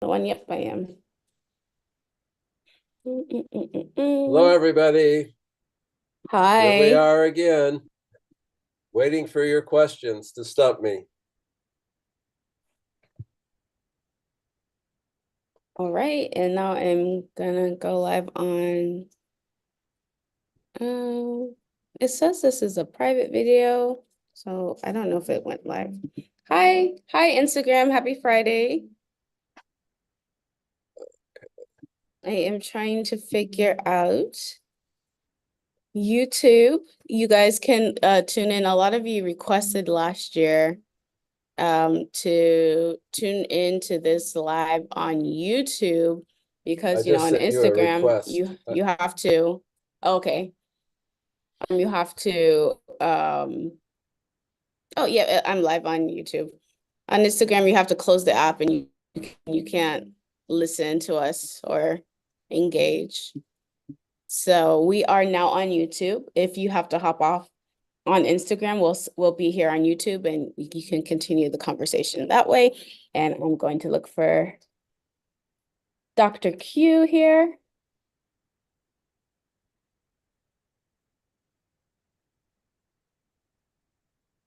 the one? Yep, I am. Hello, everybody. Here we Hi. are again, waiting for your questions to stump me. All right, and now I'm gonna go live on. It says this is a private video, so I don't know if it went live. Hi, Instagram. Happy Friday. I am trying to figure out YouTube. You guys can tune in. A lot of you requested last year to tune into this live on YouTube I because just on sent you a Instagram request. you have to okay. You have to oh yeah, I'm live on YouTube. On Instagram you have to close the app and you can't listen to us or engage. So we are now on YouTube. If you have to hop off on Instagram, we'll be here on YouTube and you can continue the conversation that way. And I'm going to look for Dr. Q here.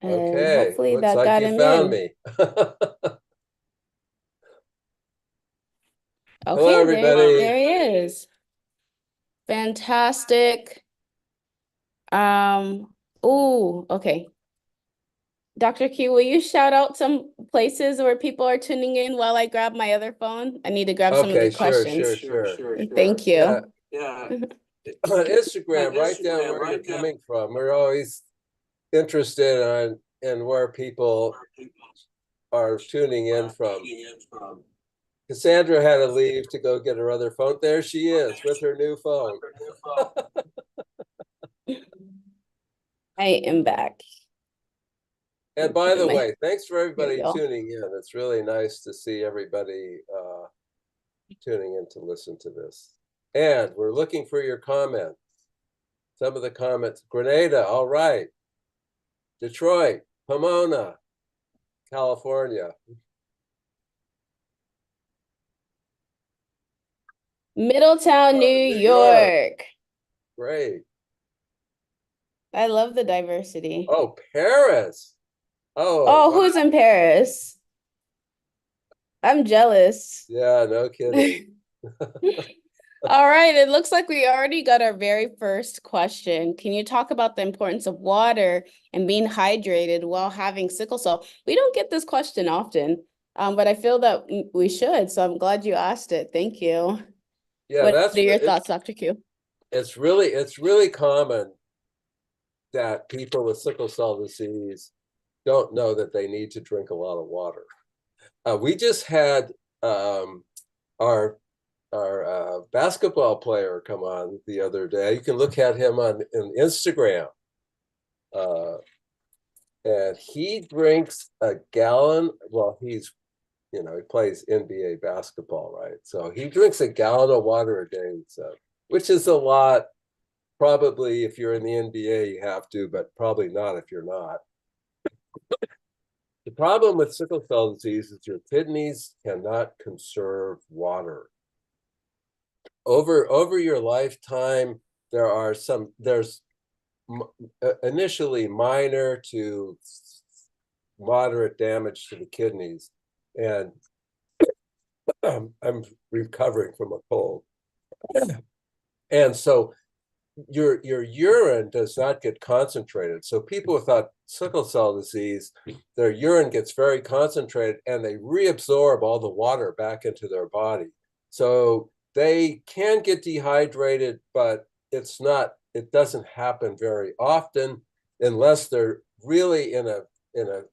And Okay, hopefully looks that like got you him found in. me. Hello, Okay, there everybody. he is. Fantastic. Okay. Dr. Q, will you shout out some places where people are tuning in while I grab my other phone? I need to grab some of Okay, these sure. questions. Thank Yeah, you. on Instagram, write down where you're coming from. We're always interested in where people are tuning in from. Cassandra had to leave to go get her other phone. There she is with her new phone. I am back. And by the My, way, thanks for here we everybody go. tuning in. It's really nice to see everybody tuning in to listen to this. And we're looking for your comments. Some of the comments, Grenada, all right. Detroit, Pomona, California. Middletown, New New York, York. great. I love the diversity. Oh, Paris. Oh, Oh, wow. who's in Paris? I'm jealous. Yeah, no kidding. All right, it looks like we already got our very first question. Can you talk about the importance of water and being hydrated while having sickle cell? We don't get this question often, but I feel that we should, so I'm glad you asked it. Thank you. Yeah, What are your thoughts, Dr. Q? it's really common that people with sickle cell disease don't know that they need to drink a lot of water. We just had our basketball player come on the other day. You can look at him on Instagram, uh, and he drinks a gallon. Well, he plays NBA basketball, right? So he drinks a gallon of water a day, so which is a lot. Probably if you're in the NBA, you have to, but probably not if you're not. The problem with sickle cell disease is your kidneys cannot conserve water. Over your lifetime, there's initially minor to moderate damage to the kidneys, and I'm recovering from a cold, and so your urine does not get concentrated. So people without sickle cell disease, their urine gets very concentrated and they reabsorb all the water back into their body. So they can get dehydrated, but it doesn't happen very often unless they're really in a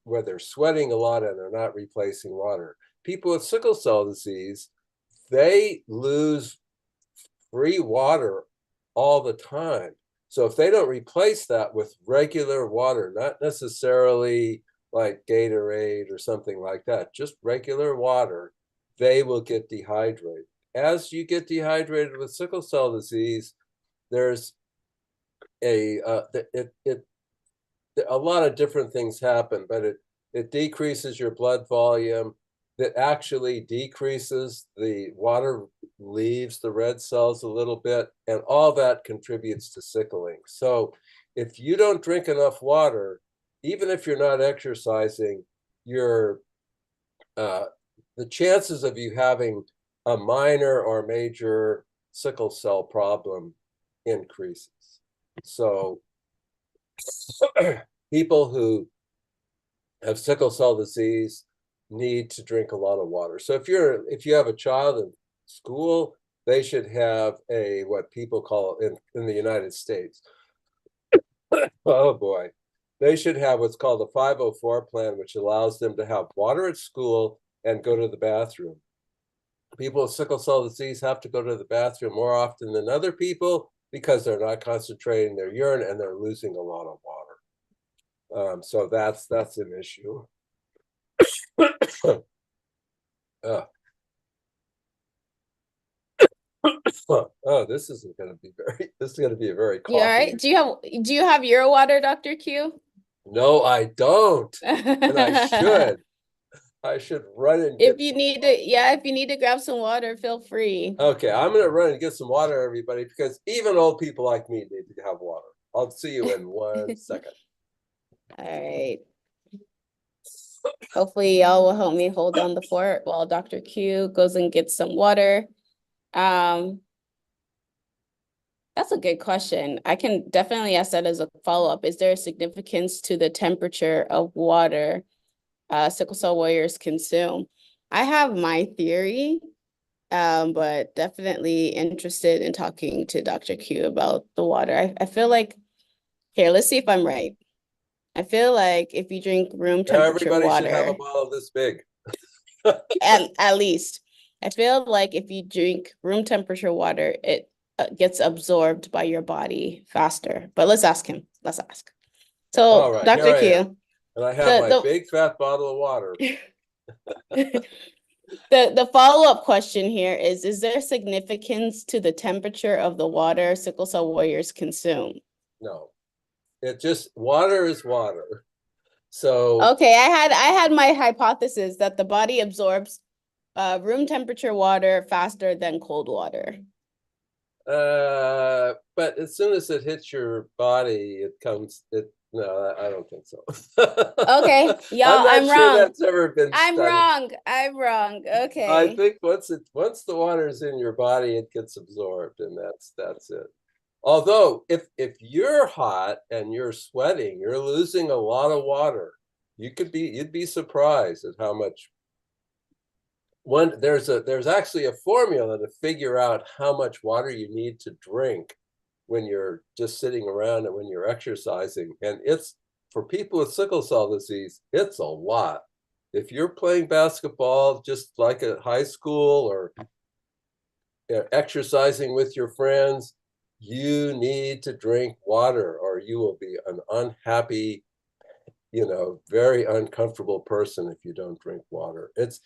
where they're sweating a lot and they're not replacing water. People with sickle cell disease, they lose free water all the time. So if they don't replace that with regular water, not necessarily like Gatorade or something like that, just regular water, they will get dehydrated. As you get dehydrated with sickle cell disease, there's a lot of different things happen, but it decreases your blood volume. that actually decreases the water, leaves the red cells a little bit, and all that contributes to sickling. So if you don't drink enough water, even if you're not exercising, you're the chances of you having a minor or major sickle cell problem increases. So people who have sickle cell disease need to drink a lot of water. So if you have a child in school, they should have a what people call in the United States. Oh boy. They should have what's called a 504 plan, which allows them to have water at school and go to the bathroom. People with sickle cell disease have to go to the bathroom more often than other people because they're not concentrating their urine and they're losing a lot of water. So that's an issue. Oh, this is going to be a very You all coffee. right? Do you have your water, Dr. Q? No, I don't. And I should. I should run and If get you some need water. if you need to grab some water, feel free. Okay, I'm going to run and get some water, everybody, because even old people like me need to have water. I'll see you in 1 second. All right. Hopefully y'all will help me hold down the fort while Dr. Q goes and gets some water. That's a good question. I can definitely ask that as a follow-up. Is there a significance to the temperature of water sickle cell warriors consume? I have my theory, but definitely interested in talking to Dr. Q about the water. I feel like, here, let's see if I'm right. I feel like if you drink room temperature Everybody should have a water, bottle this big. and at least, I feel like if you drink room temperature water, it gets absorbed by your body faster. But let's ask him. Let's ask. All So, right, here Dr. I am. Q, And I have my the big fat bottle of water. the follow-up question here is there significance to the temperature of the water sickle cell warriors consume? No, water is water. So Okay, I had my hypothesis that the body absorbs room temperature water faster than cold water. but as soon as it hits your body, no, I don't think so. Okay, y'all, I'm not I'm sure wrong. that's ever been I'm studied. wrong. I'm wrong. I Okay. think once the water is in your body, it gets absorbed, and that's it. Although if you're hot and you're sweating, you're losing a lot of water. You'd be surprised at how much. There's actually a formula to figure out how much water you need to drink when you're just sitting around and when you're exercising. And it's for people with sickle cell disease, it's a lot. If you're playing basketball just like at high school or exercising with your friends, you need to drink water or you will be an unhappy, very uncomfortable person if you don't drink water. It's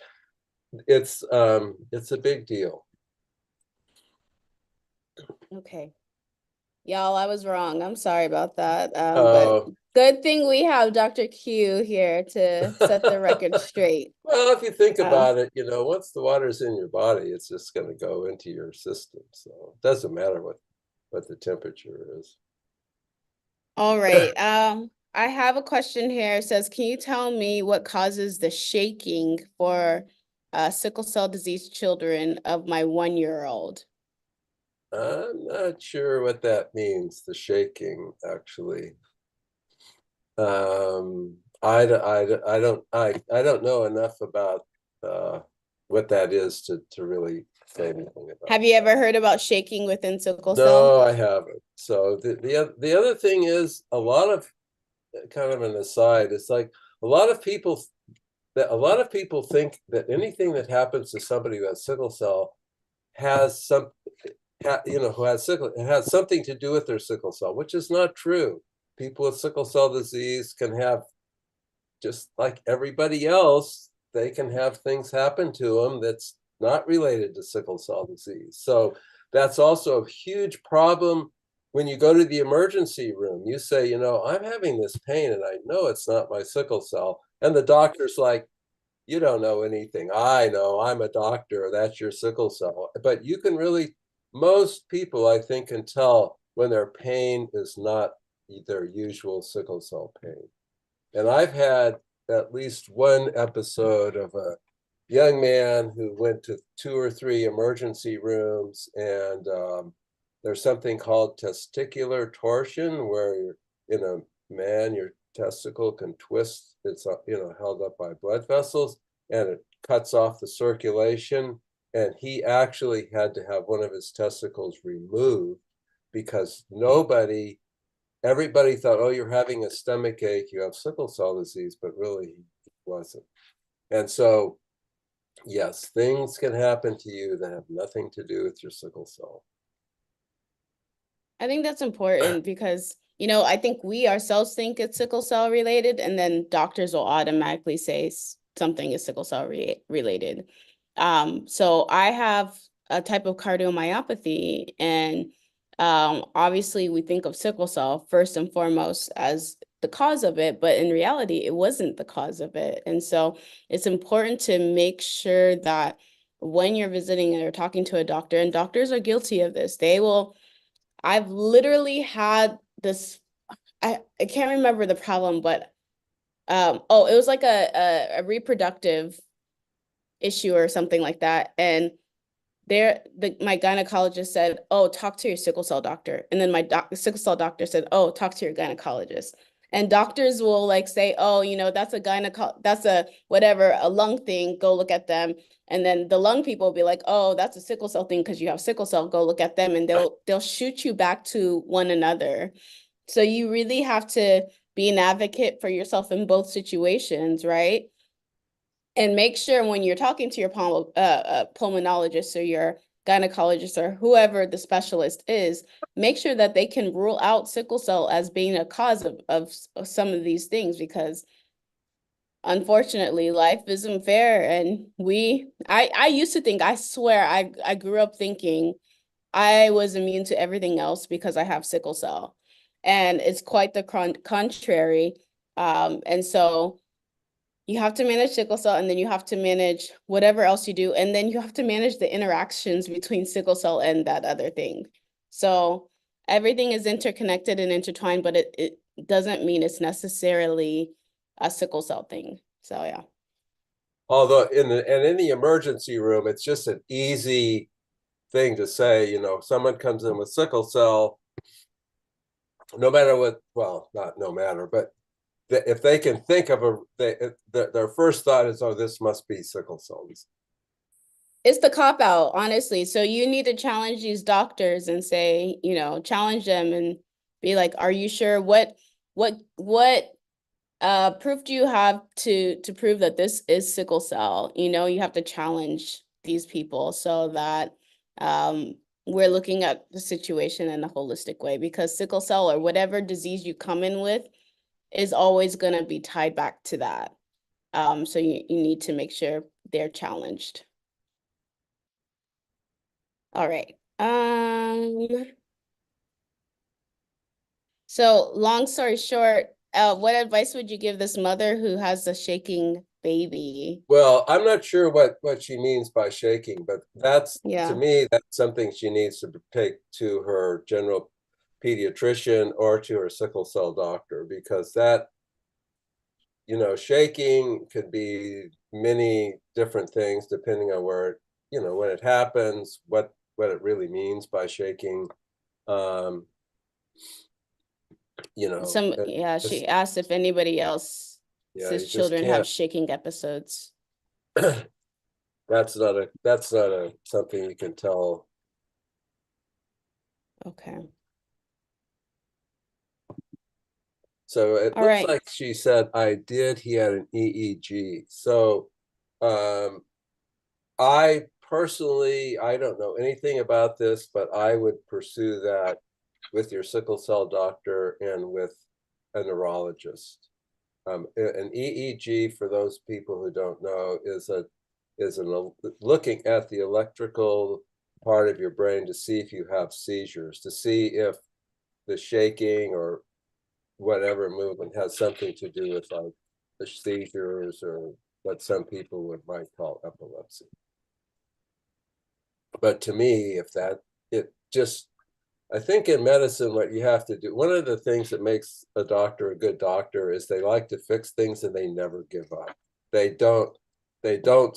a big deal. Okay. Y'all, I was wrong. I'm sorry about that. But good thing we have Dr. Q here to set the record straight. Well, if you think about it, once the water's in your body, it's just going to go into your system. So it doesn't matter what the temperature is. All right. I have a question here. It says, can you tell me what causes the shaking for sickle cell disease children of my 1-year-old? I'm not sure what that means, the shaking, actually. I don't know enough about what that is to really say anything about. Have you ever heard about shaking within sickle cell? No, I haven't. So the other thing is a lot of kind of an aside. It's like a lot of people think that anything that happens to somebody who has sickle cell has who has sickle, it has something to do with their sickle cell, which is not true. People with sickle cell disease can have, just like everybody else, they can have things happen to them that's not related to sickle cell disease. So that's also a huge problem when you go to the emergency room. You say, I'm having this pain and I know it's not my sickle cell. And the doctor's like, you don't know anything. I know, I'm a doctor, that's your sickle cell. But you can really, most people I think can tell when their pain is not their usual sickle cell pain. And I've had at least one episode of a young man who went to 2 or 3 emergency rooms, and there's something called testicular torsion, where you're in a man, your testicle can twist. It's held up by blood vessels, and it cuts off the circulation. And he actually had to have one of his testicles removed because everybody thought, oh, you're having a stomach ache, you have sickle cell disease, but really he wasn't. And so, yes, things can happen to you that have nothing to do with your sickle cell. I think that's important because, I think we ourselves think it's sickle cell related, and then doctors will automatically say something is sickle cell related. So I have a type of cardiomyopathy, and obviously we think of sickle cell first and foremost as the cause of it, but in reality, it wasn't the cause of it. And so it's important to make sure that when you're visiting or talking to a doctor, and doctors are guilty of this, I've literally had this, I can't remember the problem, but it was like a reproductive issue or something like that. And my gynecologist said, oh, talk to your sickle cell doctor. And then my sickle cell doctor said, oh, talk to your gynecologist. And doctors will like say, oh, that's that's a whatever, a lung thing, go look at them. And then the lung people will be like, oh, that's a sickle cell thing because you have sickle cell, go look at them. And they'll shoot you back to one another. So you really have to be an advocate for yourself in both situations, right? And make sure when you're talking to your pulmonologist or your gynecologist or whoever the specialist is, make sure that they can rule out sickle cell as being a cause of some of these things, because unfortunately life isn't fair. And I used to think, I swear, I grew up thinking I was immune to everything else because I have sickle cell. And it's quite the contrary. And so you have to manage sickle cell, and then you have to manage whatever else you do. And then you have to manage the interactions between sickle cell and that other thing. So everything is interconnected and intertwined, but it doesn't mean it's necessarily a sickle cell thing. So yeah. Although in the emergency room, it's just an easy thing to say, someone comes in with sickle cell, no matter what, well, not no matter, but if they can think of their first thought is, oh, this must be sickle cell disease. It's the cop out, honestly. So you need to challenge these doctors and say, challenge them and be like, are you sure? What proof do you have to prove that this is sickle cell? You have to challenge these people so that we're looking at the situation in a holistic way, because sickle cell or whatever disease you come in with is always going to be tied back to that. So you need to make sure they're challenged. All right. So long story short, what advice would you give this mother who has a shaking baby? Well, I'm not sure what she means by shaking, but to me, that's something she needs to take to her general pediatrician or to her sickle cell doctor, because that, shaking could be many different things depending on where, when it happens, what it really means by shaking. She asked if anybody else says children have shaking episodes. That's not a something you can tell. Okay. So it looks like she said, he had an EEG. So I personally, I don't know anything about this, but I would pursue that with your sickle cell doctor and with a neurologist. An EEG, for those people who don't know, is looking at the electrical part of your brain to see if you have seizures, to see if the shaking or whatever movement has something to do with like the seizures or what some people might call epilepsy. But to me, I think in medicine, what you have to do, one of the things that makes a doctor a good doctor is they like to fix things and they never give up. They don't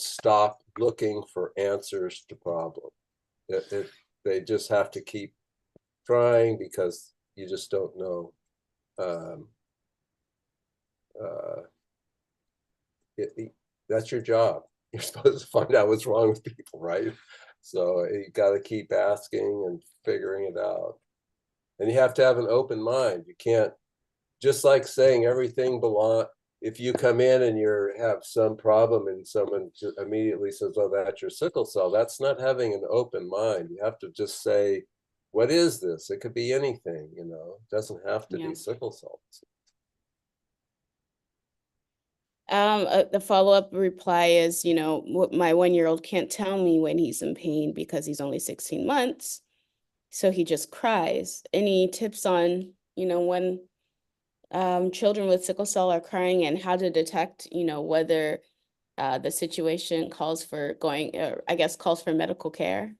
stop looking for answers to problems. They just have to keep trying because you just don't know. That's your job. You're supposed to find out what's wrong with people, right? So you got to keep asking and figuring it out. And you have to have an open mind. You can't, just like saying everything belong. If you come in and you have some problem and someone immediately says, "Oh, that's your sickle cell," that's not having an open mind. You have to just say, "What is this?" It could be anything, you know. It doesn't have to be sickle cell. The follow-up reply is, my 1-year-old can't tell me when he's in pain because he's only 16 months. So he just cries. Any tips on, when children with sickle cell are crying and how to detect, whether the situation calls for calls for medical care?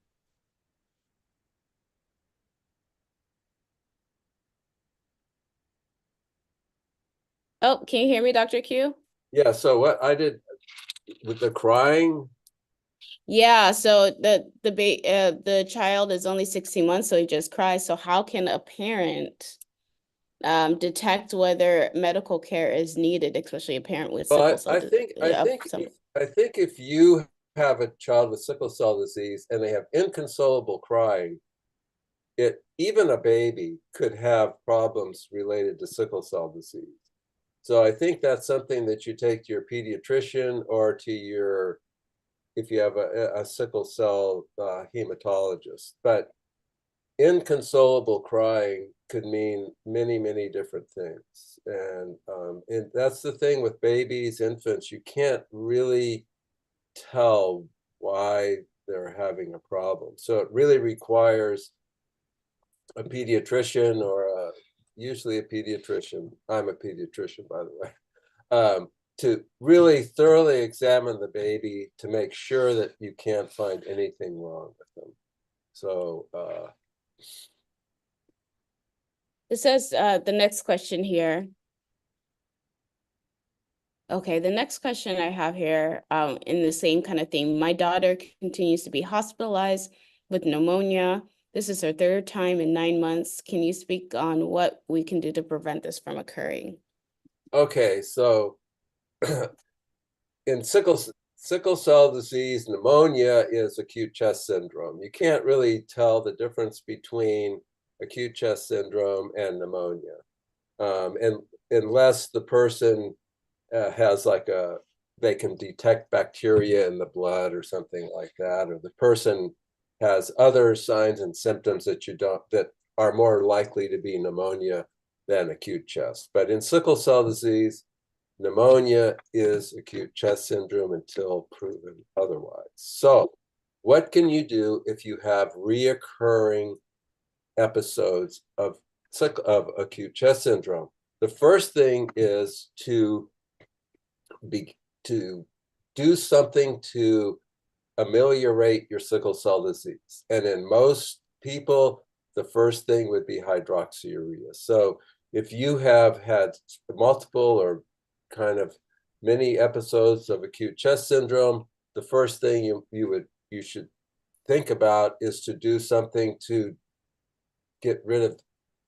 Oh, can you hear me, Dr. Q? Yeah, so what I did with the crying. Yeah, so the child is only 16 months, so he just cries. So how can a parent detect whether medical care is needed, especially a parent with sickle cell? I think if you have a child with sickle cell disease and they have inconsolable crying, even a baby could have problems related to sickle cell disease. So I think that's something that you take to your pediatrician or to your, if you have a sickle cell hematologist. But inconsolable crying could mean many, many different things. And that's the thing with babies, infants, you can't really tell why they're having a problem. So it really requires a pediatrician or usually a pediatrician. I'm a pediatrician, by the way. To really thoroughly examine the baby to make sure that you can't find anything wrong with them. So it says the next question here. Okay, the next question I have here, in the same kind of theme, my daughter continues to be hospitalized with pneumonia. This is her 3rd time in 9 months. Can you speak on what we can do to prevent this from occurring? Okay, so in sickle cell disease, pneumonia is acute chest syndrome. You can't really tell the difference between acute chest syndrome and pneumonia, and unless the person has they can detect bacteria in the blood or something like that, or the person has other signs and symptoms that are more likely to be pneumonia than acute chest. But in sickle cell disease, pneumonia is acute chest syndrome until proven otherwise. So what can you do if you have reoccurring episodes of acute chest syndrome? The first thing is to do something to ameliorate your sickle cell disease. And in most people, the first thing would be hydroxyurea. So if you have had multiple or kind of many episodes of acute chest syndrome, the first thing you should think about is to do something to get rid of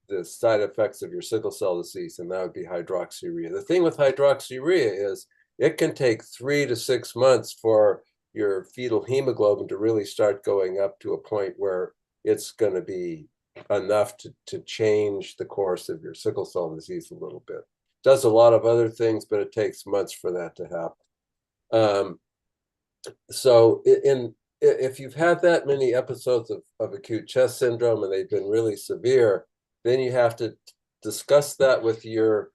the side effects of your sickle cell disease, and that would be hydroxyurea. The thing with hydroxyurea is it can take 3 to 6 months for your fetal hemoglobin to really start going up to a point where it's going to be enough to change the course of your sickle cell disease a little bit. It does a lot of other things, but it takes months for that to happen. So if you've had that many episodes of acute chest syndrome and they've been really severe, then you have to discuss that with your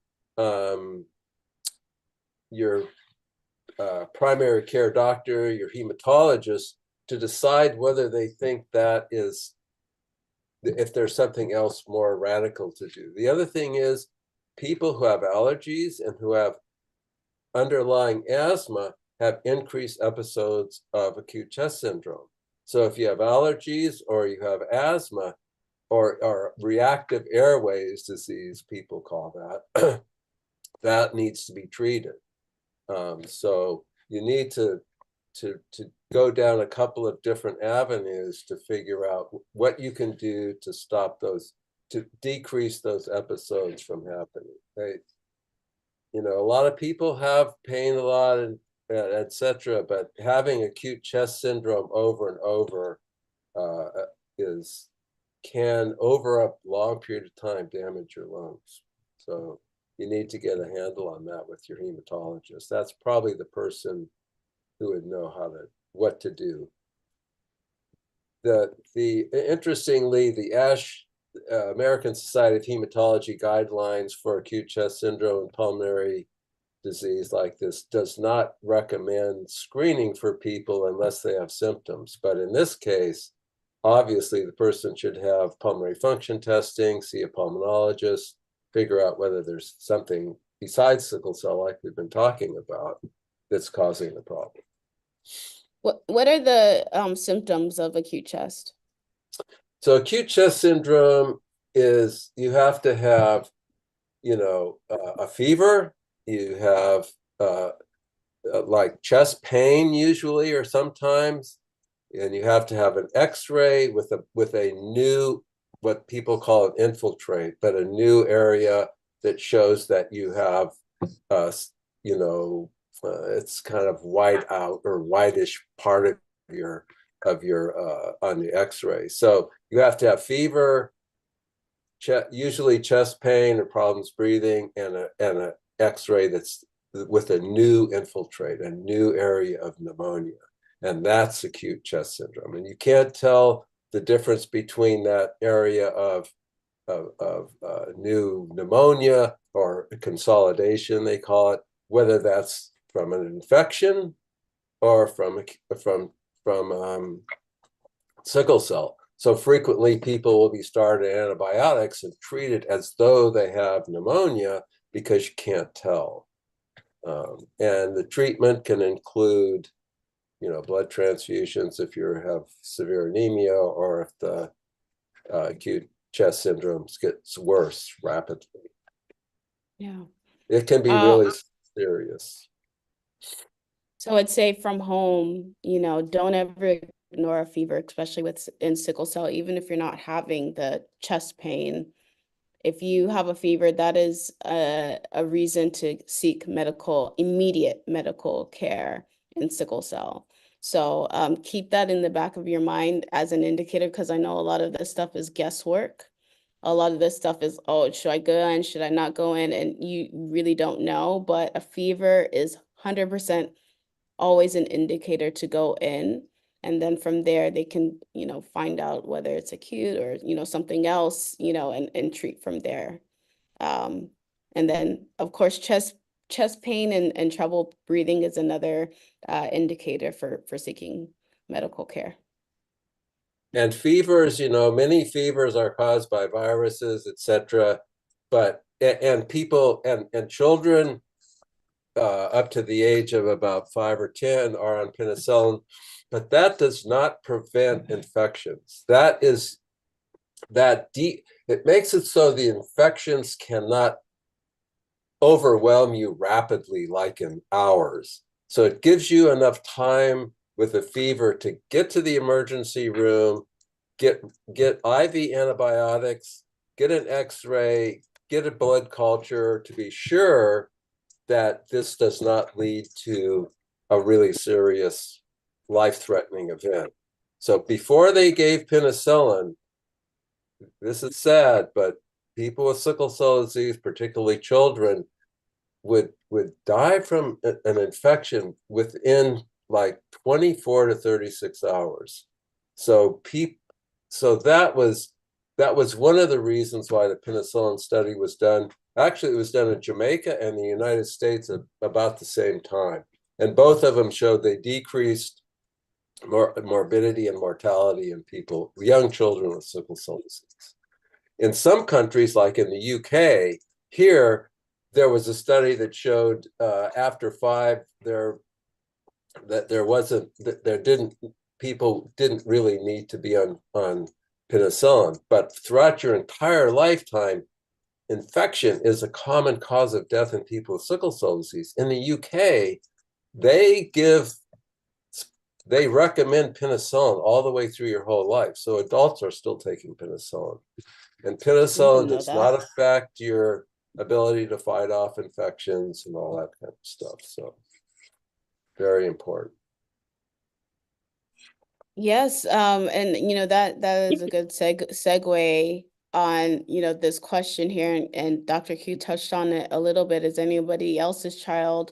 primary care doctor, your hematologist, to decide whether they think that is, if there's something else more radical to do. The other thing is people who have allergies and who have underlying asthma have increased episodes of acute chest syndrome. So if you have allergies or you have asthma or reactive airways disease, people call that, that needs to be treated. So you need to go down a couple of different avenues to figure out what you can do to stop those, to decrease those episodes from happening. Right? You know, a lot of people have pain a lot and etc. But having acute chest syndrome over and over can over a long period of time damage your lungs. So you need to get a handle on that with your hematologist. That's probably the person who would know what to do. Interestingly, the ASH, American Society of Hematology guidelines for acute chest syndrome and pulmonary disease like this does not recommend screening for people unless they have symptoms. But in this case, obviously the person should have pulmonary function testing, see a pulmonologist, figure out whether there's something besides sickle cell like we've been talking about that's causing the problem. What are the symptoms of acute chest? So acute chest syndrome is you have to have, a fever, you have like chest pain usually or sometimes, and you have to have an X-ray with a new, what people call an infiltrate, but a new area that shows that you have, it's kind of white out or whitish part of your on the X-ray. So you have to have fever, usually chest pain or problems breathing, and an X-ray that's with a new infiltrate, a new area of pneumonia. And that's acute chest syndrome. And you can't tell the difference between that area of new pneumonia or consolidation, they call it, whether that's from an infection or from sickle cell. So frequently people will be started antibiotics and treated as though they have pneumonia because you can't tell. And the treatment can include, blood transfusions if you have severe anemia or if the acute chest syndrome gets worse rapidly. Yeah. It can be really serious. So I'd say from home, don't ever ignore a fever, especially in sickle cell, even if you're not having the chest pain. If you have a fever, that is a reason to seek immediate medical care in sickle cell. So keep that in the back of your mind as an indicator, because I know a lot of this stuff is guesswork. A lot of this stuff is, oh, should I go in? Should I not go in? And you really don't know. But a fever is 100% always an indicator to go in. And then from there, they can, find out whether it's acute or, something else, and treat from there. And then, of course, chest pain and trouble breathing is another indicator for seeking medical care. And fevers, many fevers are caused by viruses, etc. But, and people and children up to the age of about 5 or 10 are on penicillin, but that does not prevent infections. It makes it so the infections cannot overwhelm you rapidly, like in hours. So it gives you enough time with a fever to get to the emergency room, get IV antibiotics, get an X-ray, get a blood culture to be sure that this does not lead to a really serious life-threatening event. So before they gave penicillin, this is sad, but people with sickle cell disease, particularly children, would die from an infection within like 24 to 36 hours. So that was one of the reasons why the penicillin study was done. Actually, it was done in Jamaica and the United States at about the same time. And both of them showed they decreased morbidity and mortality in people, young children with sickle cell disease. In some countries, like in the UK, here, there was a study that showed after 5, their that people didn't really need to be on penicillin. But throughout your entire lifetime, infection is a common cause of death in people with sickle cell disease. In the UK, they recommend penicillin all the way through your whole life. So adults are still taking penicillin. And I didn't penicillin know does that. not affect your ability to fight off infections and all that kind of stuff. So very important. Yes, and that is a good segue on, this question here, and Dr. Q touched on it a little bit. Is anybody else's child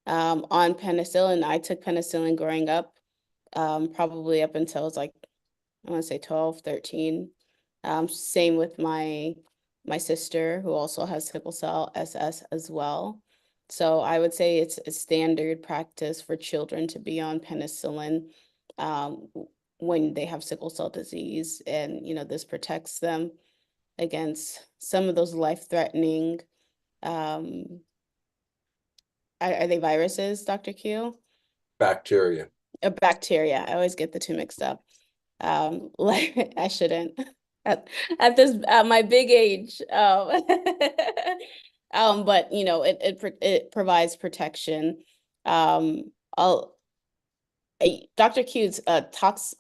on penicillin? I took penicillin growing up, probably up until I was like, I want to say 12, 13. Same with my sister, who also has sickle cell SS as well. So I would say it's a standard practice for children to be on penicillin when they have sickle cell disease, and this protects them against some of those life-threatening, are they viruses, Dr. Q? Bacteria. Bacteria. I always get the two mixed up. Like I shouldn't at my big age. But it provides protection. I'll Dr. Q's talks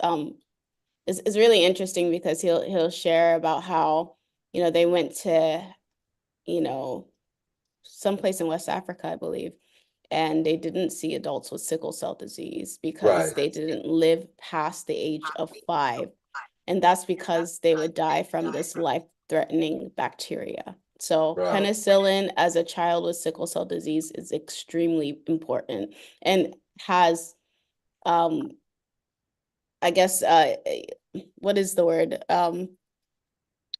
is really interesting, because he'll share about how they went to you know someplace in West Africa, I believe, and they didn't see adults with sickle cell disease because Right. they didn't live past the age of 5. And that's because they would die from this life-threatening bacteria. So Right. penicillin as a child with sickle cell disease is extremely important, and has, I guess, what is the word?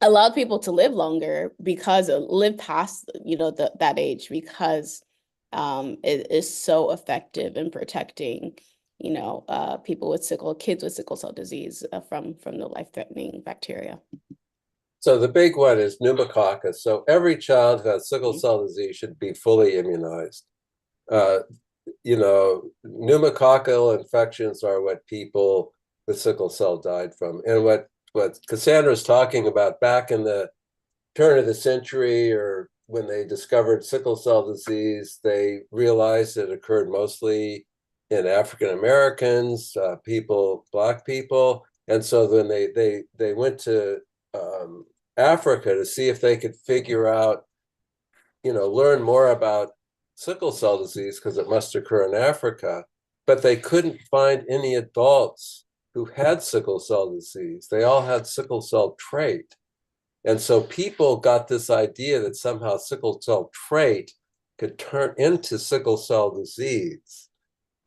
Allowed people to live longer, because live past, that age, because it is so effective in protecting, people with kids with sickle cell disease from the life-threatening bacteria. So the big one is pneumococcus. So every child who has sickle Mhm. cell disease should be fully immunized. Uh, pneumococcal infections are what people with sickle cell died from. And what Cassandra's talking about, back in the turn of the century, or when they discovered sickle cell disease, they realized it occurred mostly in African Americans, Black people. And so then they went to Africa to see if they could figure out, learn more about sickle cell disease, because it must occur in Africa. But they couldn't find any adults who had sickle cell disease. They all had sickle cell trait. And so people got this idea that somehow sickle cell trait could turn into sickle cell disease,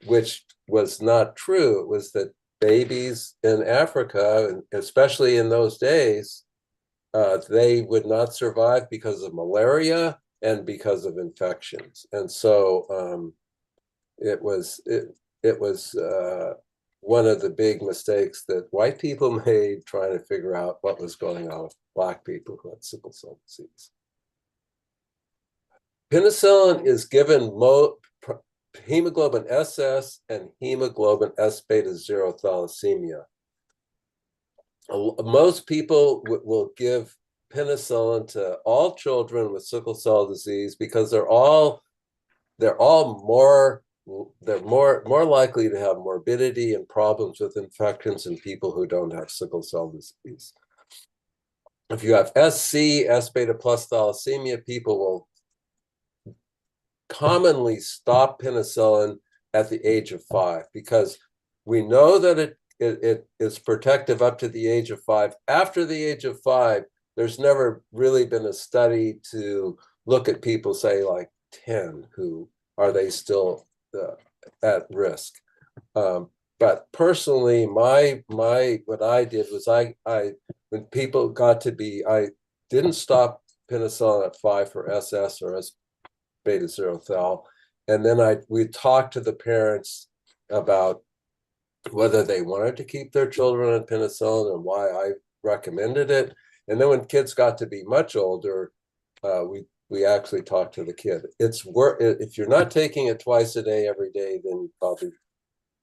which was not true. It was that babies in Africa, and especially in those days, they would not survive because of malaria and because of infections. And so it was one of the big mistakes that white people made, trying to figure out what was going on with Black people who had sickle cell disease. Penicillin is given hemoglobin SS and hemoglobin S beta 0 thalassemia. Most people will give penicillin to all children with sickle cell disease, because they're all more likely to have morbidity and problems with infections than people who don't have sickle cell disease. If you have SC, S beta plus thalassemia, people will commonly stop penicillin at the age of 5, because we know that it is protective up to the age of 5. After the age of 5, there's never really been a study to look at people, say like 10, who are they still at risk. But personally, what I did was when people got to be, I didn't stop penicillin at 5 for SS or S beta 0 thal, and then we talked to the parents about whether they wanted to keep their children on penicillin and why I recommended it. And then when kids got to be much older, we actually talked to the kid. If you're not taking it twice a day every day, then you probably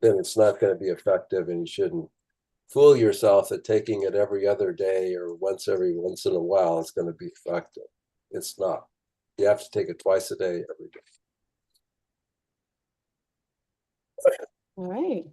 then it's not going to be effective, and you shouldn't fool yourself that taking it every other day or once in a while is going to be effective. It's not. You have to take it twice a day, every day. All right.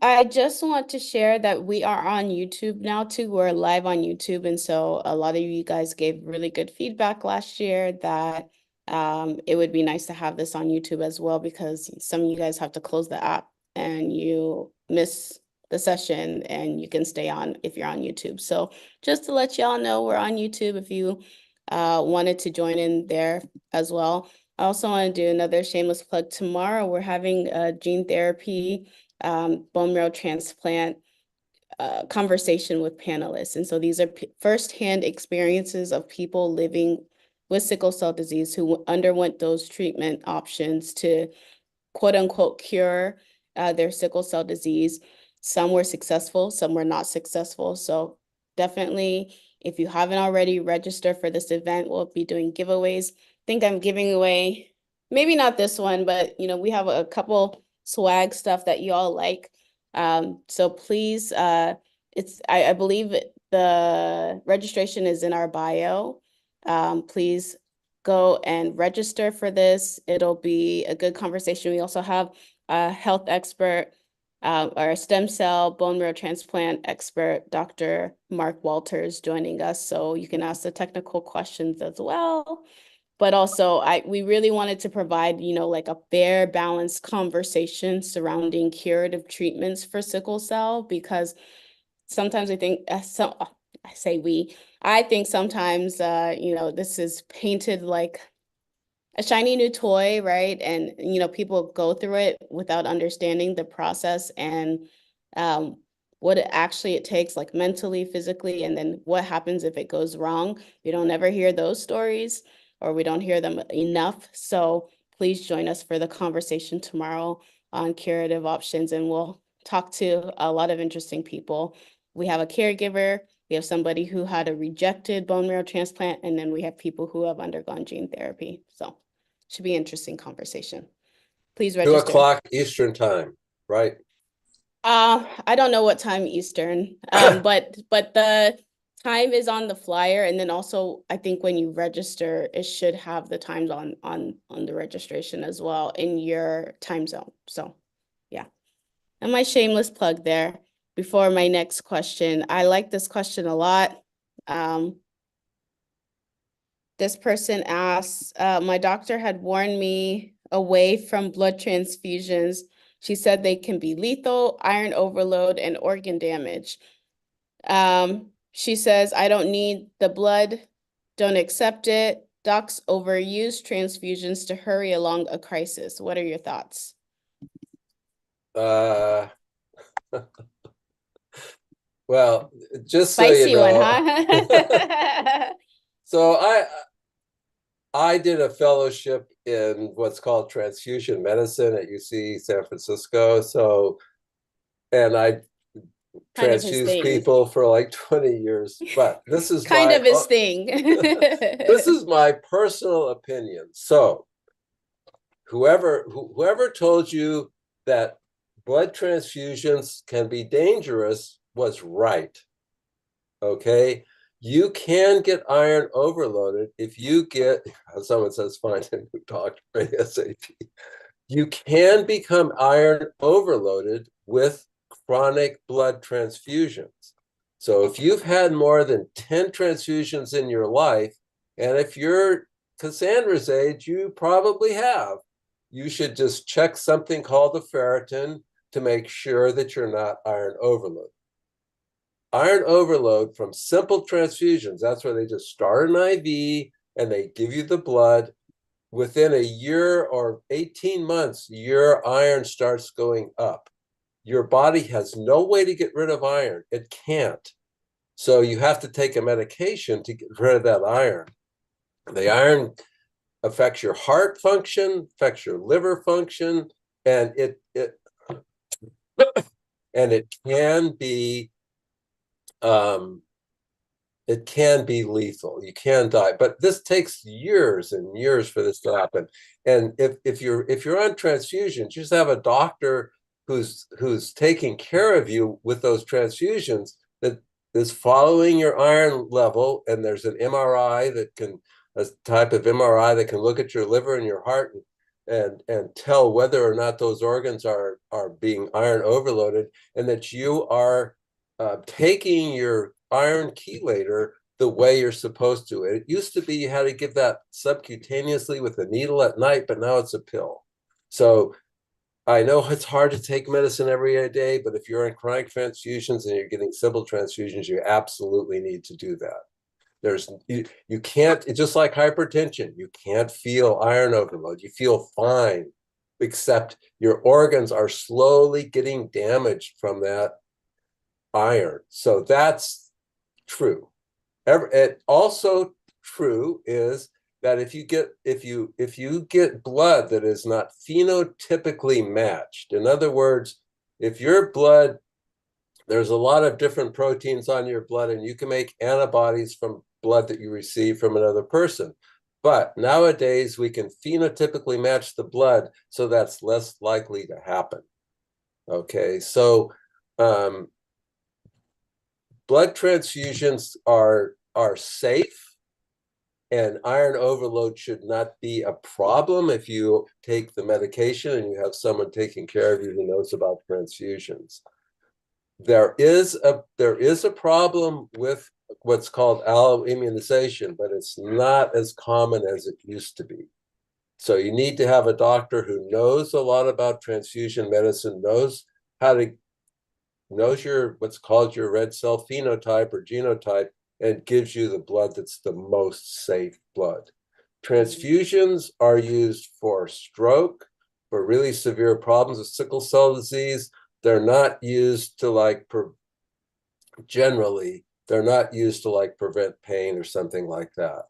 I just want to share that we are on YouTube now too. We're live on YouTube, and so a lot of you guys gave really good feedback last year that it would be nice to have this on YouTube as well, because some of you guys have to close the app and you miss the session, and you can stay on if you're on YouTube. So just to let y'all know, we're on YouTube if you wanted to join in there as well. I also want to do another shameless plug. Tomorrow we're having a gene therapy bone marrow transplant conversation with panelists. And so these are firsthand experiences of people living with sickle cell disease who underwent those treatment options to quote unquote cure their sickle cell disease. Some were successful, some were not successful. So definitely, if you haven't already registered for this event, we'll be doing giveaways. I think I'm giving away, maybe not this one, but we have a couple swag stuff that you all like. So please, I believe the registration is in our bio. Please go and register for this. It'll be a good conversation. We also have a health expert, or a stem cell bone marrow transplant expert, Dr. Mark Walters, joining us. So you can ask the technical questions as well. But also, we really wanted to provide, like a fair, balanced conversation surrounding curative treatments for sickle cell, because sometimes I think, I think sometimes, this is painted like a shiny new toy, right? And, people go through it without understanding the process and what it takes, like mentally, physically, and then what happens if it goes wrong. We don't ever hear those stories, or we don't hear them enough. So please join us for the conversation tomorrow on curative options, and we'll talk to a lot of interesting people. We have a caregiver, we have somebody who had a rejected bone marrow transplant, and then we have people who have undergone gene therapy. So should be an interesting conversation. Please 2 register. o'clock Eastern time, right? I don't know what time Eastern, but the time is on the flyer, and then also I think when you register, it should have the times on the registration as well in your time zone. So yeah. And my shameless plug there before my next question. I like this question a lot. This person asks, my doctor had warned me away from blood transfusions. She said they can be lethal, iron overload, and organ damage. She says, I don't need the blood, don't accept it. Docs overuse transfusions to hurry along a crisis. What are your thoughts? Well, just so Spicy you know, one, huh? so I did a fellowship in what's called transfusion medicine at UC San Francisco. So, and I Kind of his transfused thing. people for like 20 years, but this is Kind of his thing. this is my personal opinion. So whoever told you that blood transfusions can be dangerous was right. Okay. You can get iron overloaded if you get, someone says, find a new doctor ASAP. You can become iron overloaded with chronic blood transfusions. So if you've had more than 10 transfusions in your life, and if you're Cassandra's age, you probably have, you should just check something called the ferritin to make sure that you're not iron overloaded. Iron overload from simple transfusions, that's where they just start an IV and they give you the blood. Within a year or 18 months, your iron starts going up. Your body has no way to get rid of iron. It can't. So you have to take a medication to get rid of that iron. The iron affects your heart function, affects your liver function, and it can be it can be lethal. You can die, but this takes years and years for this to happen. And if you're on transfusions, you just have a doctor who's taking care of you with those transfusions that is following your iron level. And there's an MRI that can, a type of MRI that can look at your liver and your heart and tell whether or not those organs are being iron overloaded, and that you are taking your iron chelator the way you're supposed to. It used to be you had to give that subcutaneously with a needle at night, but now it's a pill. So I know it's hard to take medicine every day, but if you're in chronic transfusions and you're getting simple transfusions, you absolutely need to do that. You can't, it's just like hypertension. You can't feel iron overload. You feel fine, except your organs are slowly getting damaged from that iron. So that's true. It also true is that if you get blood that is not phenotypically matched, in other words, if your blood, there's a lot of different proteins on your blood, and you can make antibodies from blood that you receive from another person. But nowadays we can phenotypically match the blood, so that's less likely to happen. Okay, so blood transfusions are safe, and iron overload should not be a problem if you take the medication and you have someone taking care of you who knows about transfusions. There is a problem with what's called alloimmunization, but it's not as common as it used to be. So you need to have a doctor who knows a lot about transfusion medicine, knows your what's called your red cell phenotype or genotype, and gives you the blood that's the most safe blood. Transfusions are used for stroke, for really severe problems with sickle cell disease. They're not used to generally, they're not used to prevent pain or something like that.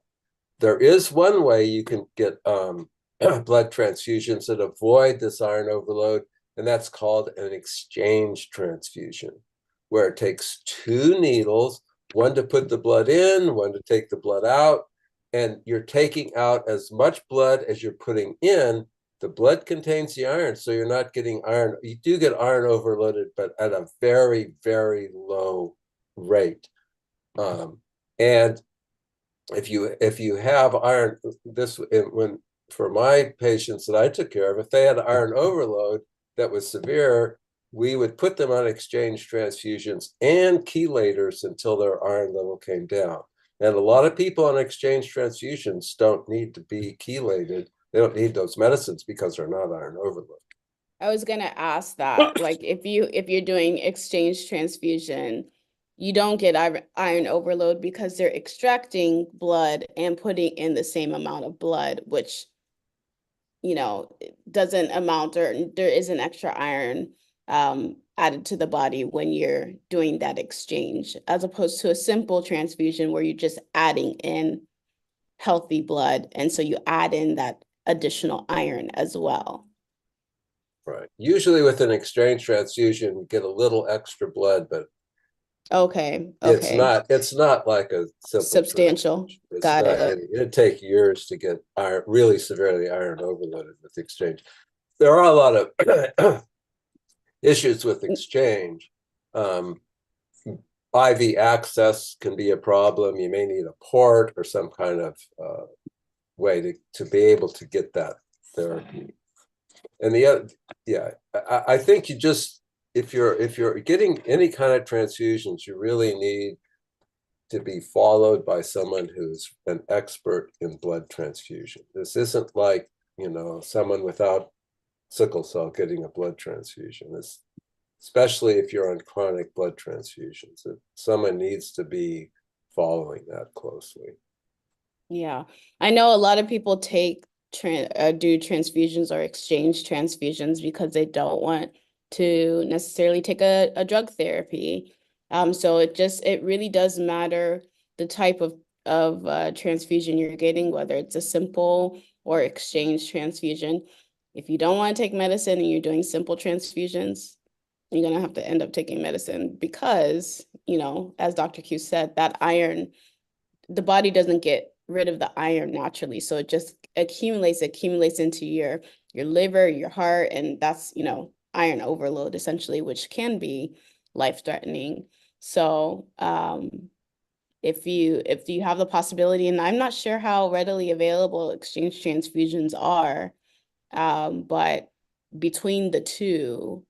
There is one way you can get blood transfusions that avoid this iron overload, and that's called an exchange transfusion, where it takes two needles, one to put the blood in, one to take the blood out, and you're taking out as much blood as you're putting in. The blood contains the iron, so you're not getting iron. You do get iron overloaded, but at a very, very low rate. And if you have iron, for my patients that I took care of, if they had iron overload that was severe, we would put them on exchange transfusions and chelators until their iron level came down. And a lot of people on exchange transfusions don't need to be chelated. They don't need those medicines because they're not iron overload. I was gonna ask that, like if you're doing exchange transfusion, you don't get iron overload because they're extracting blood and putting in the same amount of blood, which doesn't amount, or there is an extra iron added to the body when you're doing that exchange, as opposed to a simple transfusion where you're just adding in healthy blood, and so you add in that additional iron as well. Right. Usually with an exchange transfusion, you get a little extra blood, but Okay. it's not like a simple Substantial. It's Got not. it. It'd take years to get iron, really severely iron overloaded with exchange. There are a lot of issues with exchange. IV access can be a problem. You may need a port or some kind of way to be able to get that therapy. And the other, yeah, I think you just, if you're getting any kind of transfusions, you really need to be followed by someone who's an expert in blood transfusion. This isn't like, someone without sickle cell getting a blood transfusion. Especially if you're on chronic blood transfusions, someone needs to be following that closely. Yeah. I know a lot of people do transfusions or exchange transfusions because they don't want to necessarily take a drug therapy. So it really does matter the type of transfusion you're getting, whether it's a simple or exchange transfusion. If you don't want to take medicine and you're doing simple transfusions, you're gonna have to end up taking medicine because you know, as Dr. Q said, that iron, the body doesn't get rid of the iron naturally. So it just accumulates into your liver, your heart, and that's, you know, iron overload essentially, which can be life-threatening. So if you have the possibility, and I'm not sure how readily available exchange transfusions are, but between the two,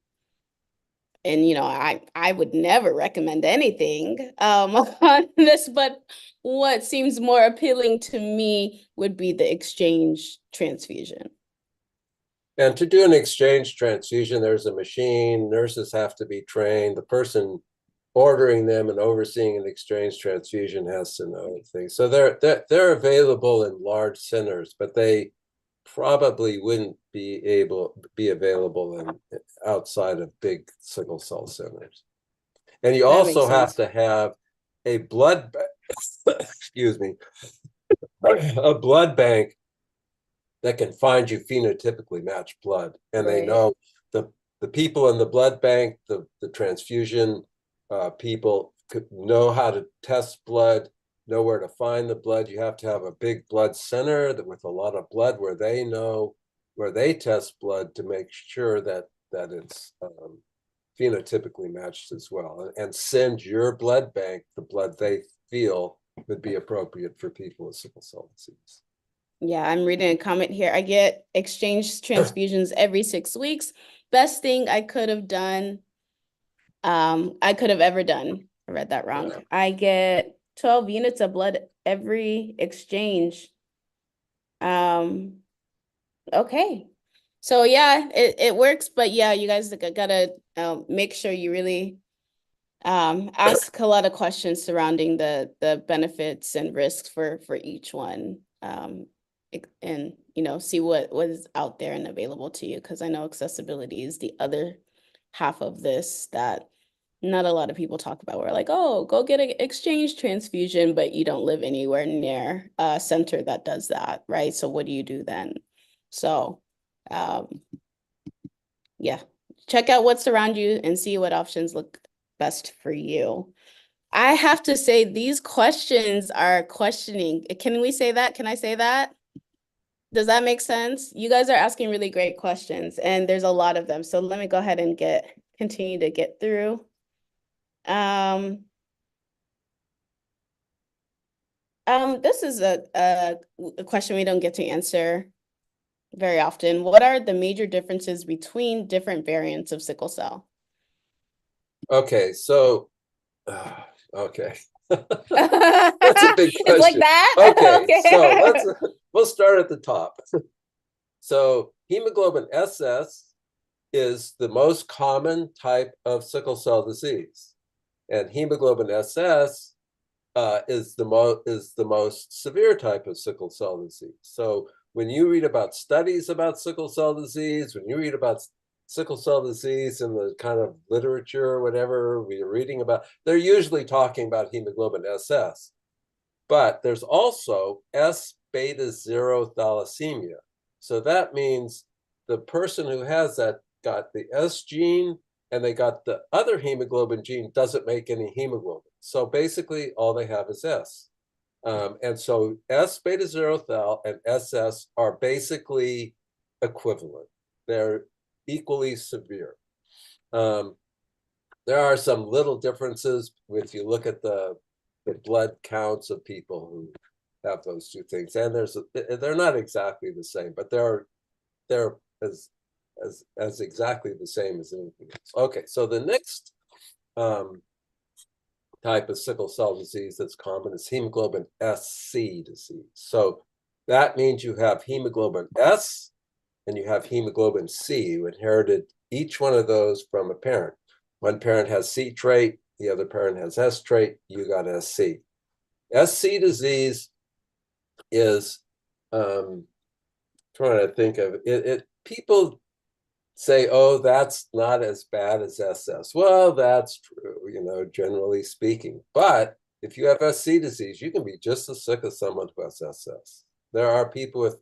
and you know, I would never recommend anything on this, but what seems more appealing to me would be the exchange transfusion. And to do an exchange transfusion, there's a machine, nurses have to be trained. The person ordering them and overseeing an exchange transfusion has to know things. So they're available in large centers, but they probably wouldn't be available outside of big sickle cell centers. And you That makes also have sense. to have a blood excuse me, a blood bank that can find you phenotypically matched blood, and they Right. know the people in the blood bank, the transfusion people could know how to test blood, know where to find the blood. You have to have a big blood center with a lot of blood where they know where they test blood to make sure that it's phenotypically matched as well, and send your blood bank the blood they feel would be appropriate for people with sickle cell disease. Yeah, I'm reading a comment here. I get exchange transfusions every 6 weeks. Best thing I could have done, I could have ever done. I read that wrong. Yeah. I get 12 units of blood every exchange. Okay. So yeah, it works, but yeah, you guys gotta make sure you really ask a lot of questions surrounding the benefits and risks for each one. And you know, see what is out there and available to you, because I know accessibility is the other half of this that not a lot of people talk about. We're like, oh, go get an exchange transfusion, but you don't live anywhere near a center that does that, right? So what do you do then? So yeah, check out what's around you and see what options look best for you. I have to say these questions are questioning. Can we say that? Can I say that? Does that make sense? You guys are asking really great questions, and there's a lot of them. So let me go ahead and continue to get through. This is a question we don't get to answer very often. What are the major differences between different variants of sickle cell? Okay, so okay. That's a big It's like question. that? Okay, so Okay. we'll start at the top. So hemoglobin SS is the most common type of sickle cell disease, and hemoglobin SS is the most severe type of sickle cell disease. So when you read about studies about sickle cell disease, when you read about sickle cell disease in the kind of literature or whatever we're reading about, they're usually talking about hemoglobin SS. But there's also S beta 0 thalassemia. So that means the person who has that got the S gene and they got the other hemoglobin gene doesn't make any hemoglobin. So basically all they have is S. And so S beta 0 thal and SS are basically equivalent. They're equally severe. There are some little differences if you look at the blood counts of people who have those two things, and they're not exactly the same, but they're as exactly the same as anything else. Okay, so the next type of sickle cell disease that's common is hemoglobin SC disease. So that means you have hemoglobin S and you have hemoglobin C. You inherited each one of those from a parent. One parent has C trait, the other parent has S trait, you got SC. SC disease is trying to think of it. People say, oh, that's not as bad as SS. Well, that's true, generally speaking. But if you have SC disease, you can be just as sick as someone who has SS. There are people with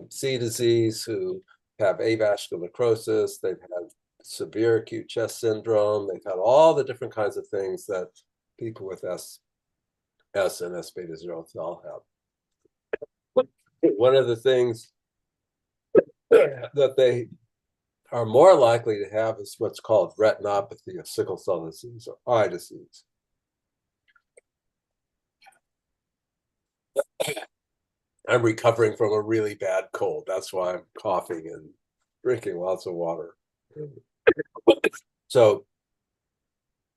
C disease who have avascular necrosis. They've had severe acute chest syndrome. They've had all the different kinds of things that people with S and S beta 0 thal have. One of the things that they are more likely to have is what's called retinopathy of sickle cell disease or eye disease. I'm recovering from a really bad cold. That's why I'm coughing and drinking lots of water. So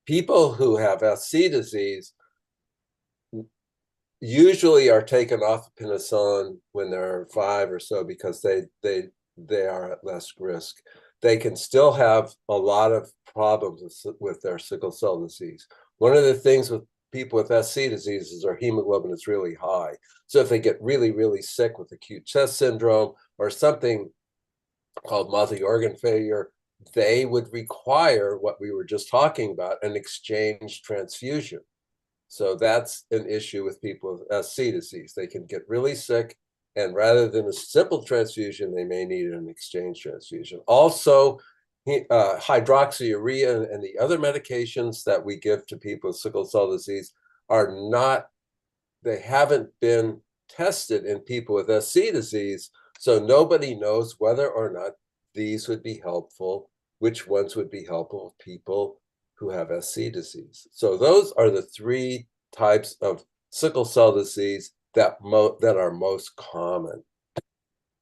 people who have SC disease usually are taken off penicillin when they're 5 or so because they are at less risk. They can still have a lot of problems with their sickle cell disease. One of the things with people with SC disease is their hemoglobin is really high. So if they get really, really sick with acute chest syndrome or something called multi-organ failure, they would require what we were just talking about, an exchange transfusion. So that's an issue with people with SC disease. They can get really sick, and rather than a simple transfusion, they may need an exchange transfusion. Also, hydroxyurea and the other medications that we give to people with sickle cell disease are not, they haven't been tested in people with SC disease. So nobody knows whether or not these would be helpful, which ones would be helpful with people who have SC disease. So those are the 3 types of sickle cell disease that are most common.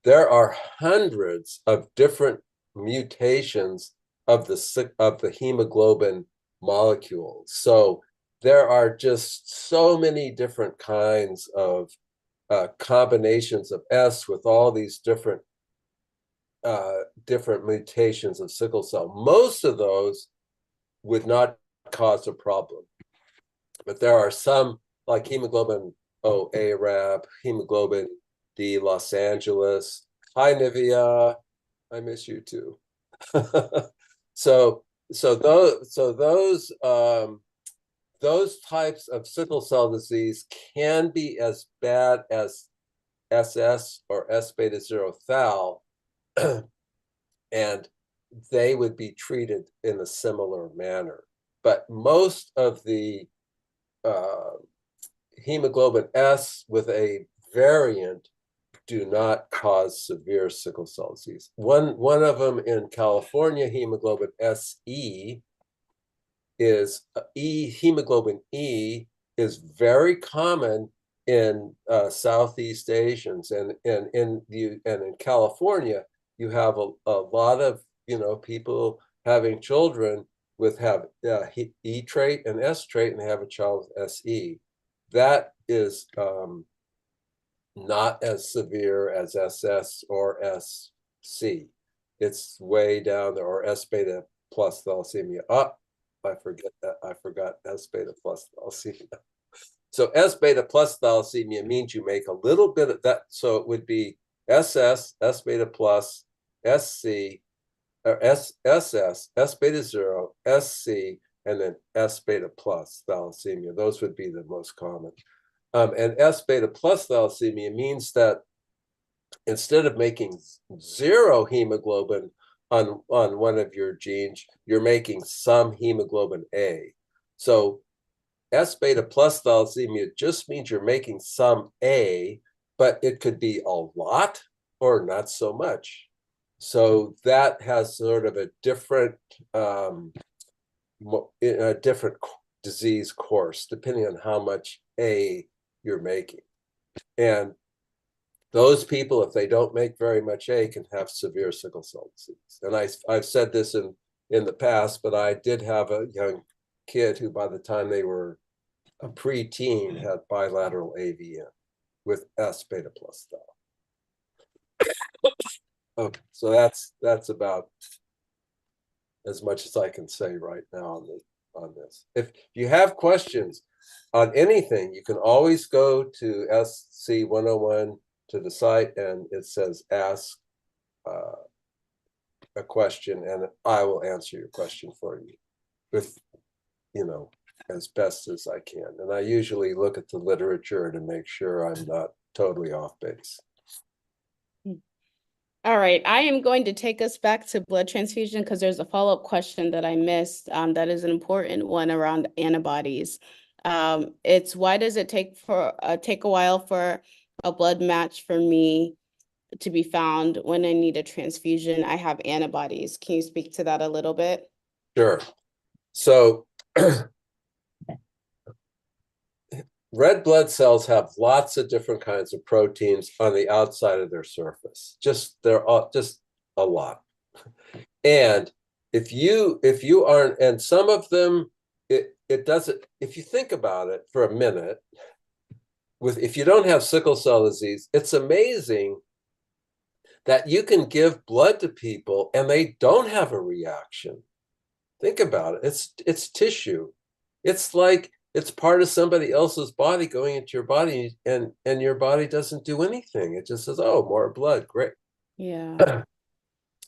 There are hundreds of different mutations of the hemoglobin molecules. So there are just so many different kinds of combinations of S with all these different mutations of sickle cell. Most of those would not cause a problem, but there are some like hemoglobin O Arab, hemoglobin D Los Angeles. Hi Nivea, I miss you too. so those types of sickle cell disease can be as bad as SS or S beta 0 thal, and they would be treated in a similar manner. But most of the hemoglobin S with a variant do not cause severe sickle cell disease. One of them in California, hemoglobin SE, is hemoglobin E is very common in Southeast Asians, and in California you have a lot of people having children with E trait and S trait and have a child with SE. That is not as severe as SS or SC. It's way down there, or S beta plus thalassemia. I forgot S beta plus thalassemia. So S beta plus thalassemia means you make a little bit of that. So it would be SS, S beta plus, SC, or SS, S beta 0, SC, and then S beta plus thalassemia. Those would be the most common. And S beta plus thalassemia means that instead of making 0 hemoglobin on one of your genes, you're making some hemoglobin A. So S beta plus thalassemia just means you're making some A, but it could be a lot or not so much. So that has sort of a different disease course depending on how much A you're making. And those people, if they don't make very much A, can have severe sickle cell disease. And I've said this in the past, but I did have a young kid who, by the time they were a preteen, had bilateral AVN with S beta plus thal. Okay, so that's about as much as I can say right now on this. If you have questions on anything, you can always go to SC 101 to the site, and it says ask a question, and I will answer your question for you with, as best as I can. And I usually look at the literature to make sure I'm not totally off base. All right, I am going to take us back to blood transfusion because there's a follow-up question that I missed that is an important one around antibodies. It's why does it take a while for a blood match for me to be found when I need a transfusion? I have antibodies. Can you speak to that a little bit? Sure. So red blood cells have lots of different kinds of proteins on the outside of their surface. They're all just a lot. And if you aren't, and some of them, it doesn't, if you think about it for a minute, if you don't have sickle cell disease, it's amazing that you can give blood to people and they don't have a reaction. Think about it. It's tissue. It's like it's part of somebody else's body going into your body, and your body doesn't do anything. It just says, "Oh, more blood, great." Yeah.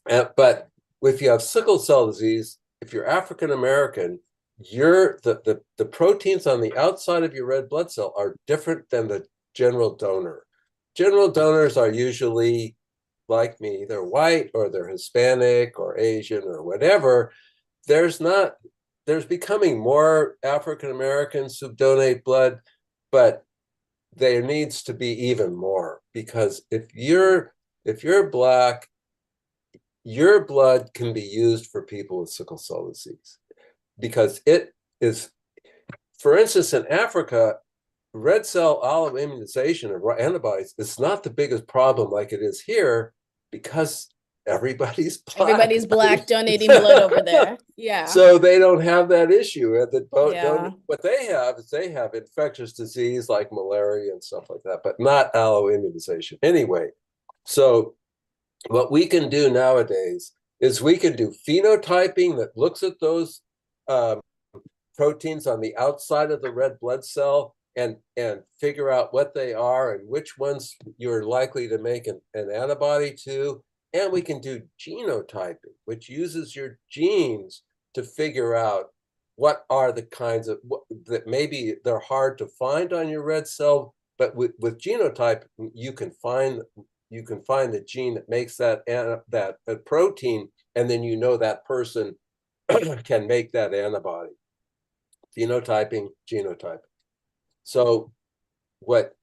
But if you have sickle cell disease, if you're African American, the proteins on the outside of your red blood cell are different than the general donor. General donors are usually like me, they're white or they're Hispanic or Asian or whatever. There's becoming more African Americans who donate blood, but there needs to be even more, because if you're Black, your blood can be used for people with sickle cell disease, because it is, for instance, in Africa, red cell autoimmunization or antibodies is not the biggest problem like it is here, because everybody's Black. Everybody's Black donating blood over there. Yeah. So they don't have that issue. Yeah. What they have is they have infectious disease like malaria and stuff like that, but not alloimmunization. Anyway, so what we can do nowadays is we can do phenotyping that looks at those proteins on the outside of the red blood cell and figure out what they are and which ones you're likely to make an antibody to. And we can do genotyping, which uses your genes to figure out what are the kinds of that maybe they're hard to find on your red cell, but with genotype you can find the gene that makes that protein, and then that person can make that antibody. Phenotyping, genotyping. So what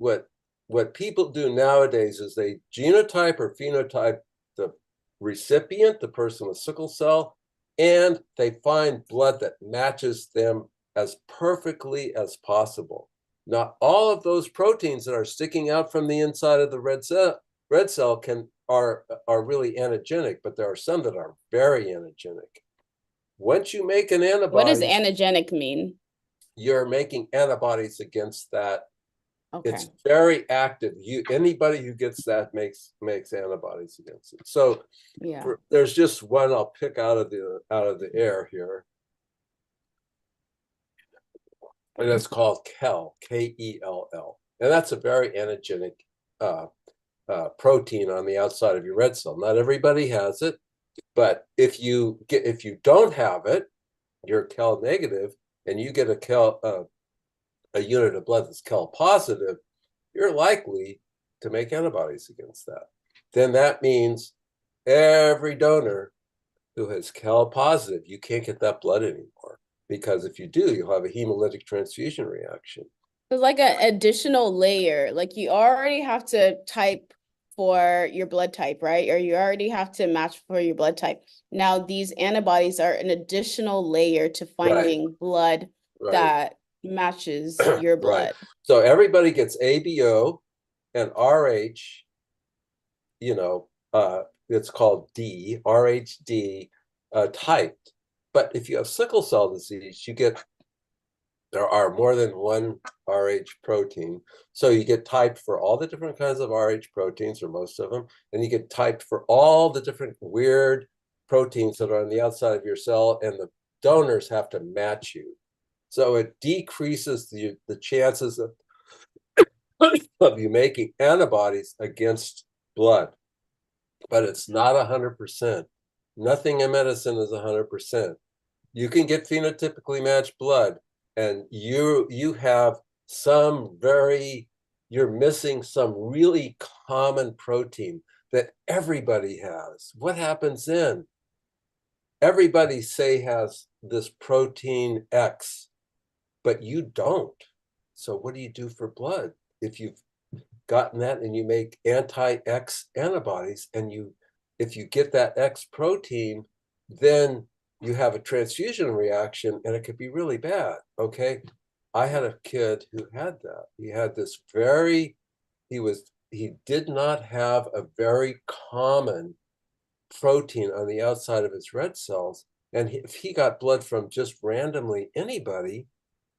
people do nowadays is they genotype or phenotype the recipient, the person with sickle cell, and they find blood that matches them as perfectly as possible. Now, all of those proteins that are sticking out from the inside of the red cell are really antigenic, but there are some that are very antigenic. Once you make an antibody, What does antigenic mean? You're making antibodies against that. Okay. It's very active. Anybody who gets that makes antibodies against it. So yeah, there's just one I'll pick out of the air here, and it's called KELL, KELL, and that's a very antigenic protein on the outside of your red cell. Not everybody has it, but if you don't have it, you're KELL negative, and you get a unit of blood that's KELL positive, you're likely to make antibodies against that. Then that means every donor who has KELL positive, you can't get that blood anymore, because if you do, you'll have a hemolytic transfusion reaction. It's like an additional layer. Like you already have to type for your blood type, right? Or you already have to match for your blood type. Now these antibodies are an additional layer to finding blood that matches your blood. So everybody gets ABO and RH, it's called RHD typed. But if you have sickle cell disease, there are more than one RH protein. So you get typed for all the different kinds of RH proteins, or most of them, and you get typed for all the different weird proteins that are on the outside of your cell, and the donors have to match you. So it decreases the chances of you making antibodies against blood. But it's not 100%. Nothing in medicine is 100%. You can get phenotypically matched blood, and you have you're missing some really common protein that everybody has, what happens then? Everybody say has this protein X, but you don't. So what do you do for blood? If you've gotten that and you make anti-X antibodies, and if you get that X protein, then you have a transfusion reaction and it could be really bad. Okay. I had a kid who had that. He had this he did not have a very common protein on the outside of his red cells. And if he got blood from just randomly anybody,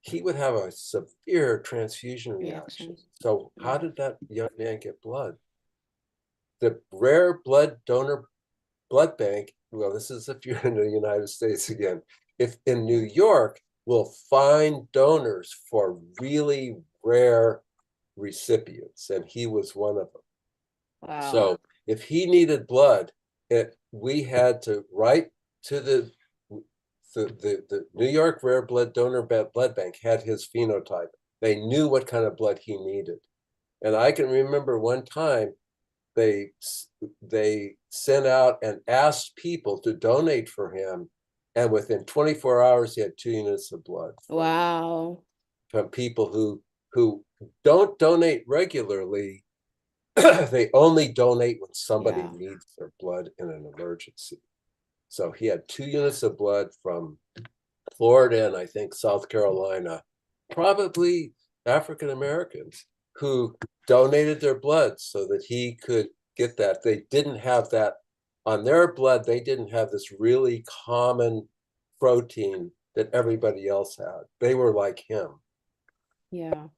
he would have a severe transfusion reaction. So how did that young man get blood? The rare blood donor blood bank, well, this is if you're in the United States again, if in New York, will find donors for really rare recipients, and he was one of them. Wow. So if he needed blood, we had to write to the New York Rare Blood Donor Blood Bank had his phenotype. They knew what kind of blood he needed. And I can remember one time they sent out and asked people to donate for him. And within 24 hours, he had 2 units of blood. Wow. From people who don't donate regularly. They only donate when somebody needs their blood in an emergency. So he had 2 units of blood from Florida and I think South Carolina, probably African Americans who donated their blood so that he could get that. They didn't have that on their blood. They didn't have this really common protein that everybody else had. They were like him. Yeah.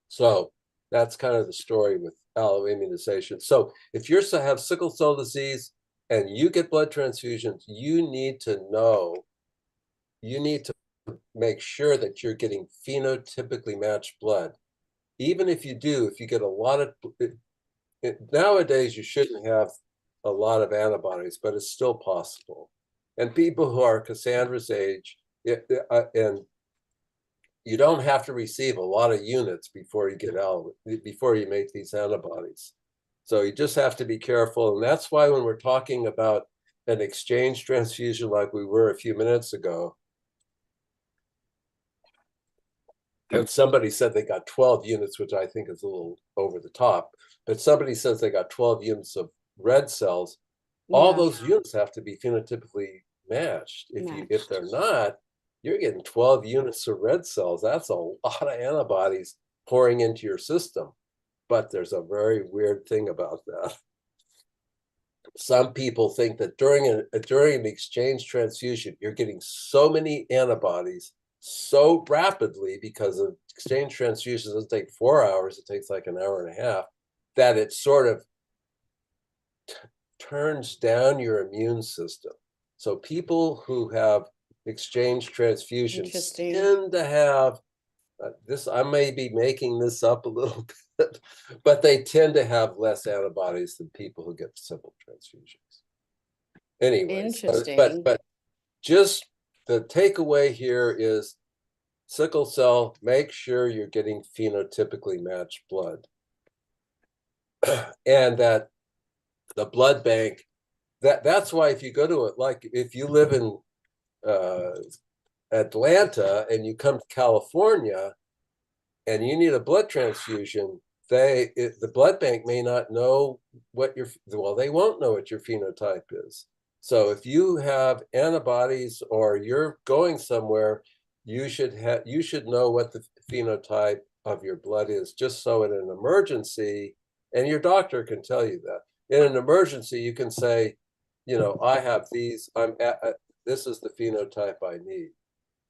So that's kind of the story with alloimmunization. So if you have sickle cell disease and you get blood transfusions, you need to make sure that you're getting phenotypically matched blood. Even if you get a lot of, nowadays you shouldn't have a lot of antibodies, but it's still possible. And people who are Cassandra's age, and you don't have to receive a lot of units before you make these antibodies. So you just have to be careful. And that's why when we're talking about an exchange transfusion like we were a few minutes ago, and somebody said they got 12 units, which I think is a little over the top, but somebody says they got 12 units of red cells, all those units have to be phenotypically matched. If they're not, you're getting 12 units of red cells. That's a lot of antibodies pouring into your system. But there's a very weird thing about that. Some people think that during an exchange transfusion, you're getting so many antibodies so rapidly because of exchange transfusions doesn't take 4 hours, it takes like an hour and a half, that it sort of turns down your immune system. So people who have exchange transfusions tend to have this, I may be making this up a little bit, but they tend to have less antibodies than people who get simple transfusions. Anyways, but just the takeaway here is sickle cell, make sure you're getting phenotypically matched blood. And that the blood bank, that's why if you go to it, like if you live in Atlanta and you come to California and you need a blood transfusion, the blood bank may not know what they won't know what your phenotype is. So if you have antibodies or you're going somewhere, you should know what the phenotype of your blood is, just so in an emergency, and your doctor can tell you that. In an emergency, you can say, I have these, this is the phenotype I need.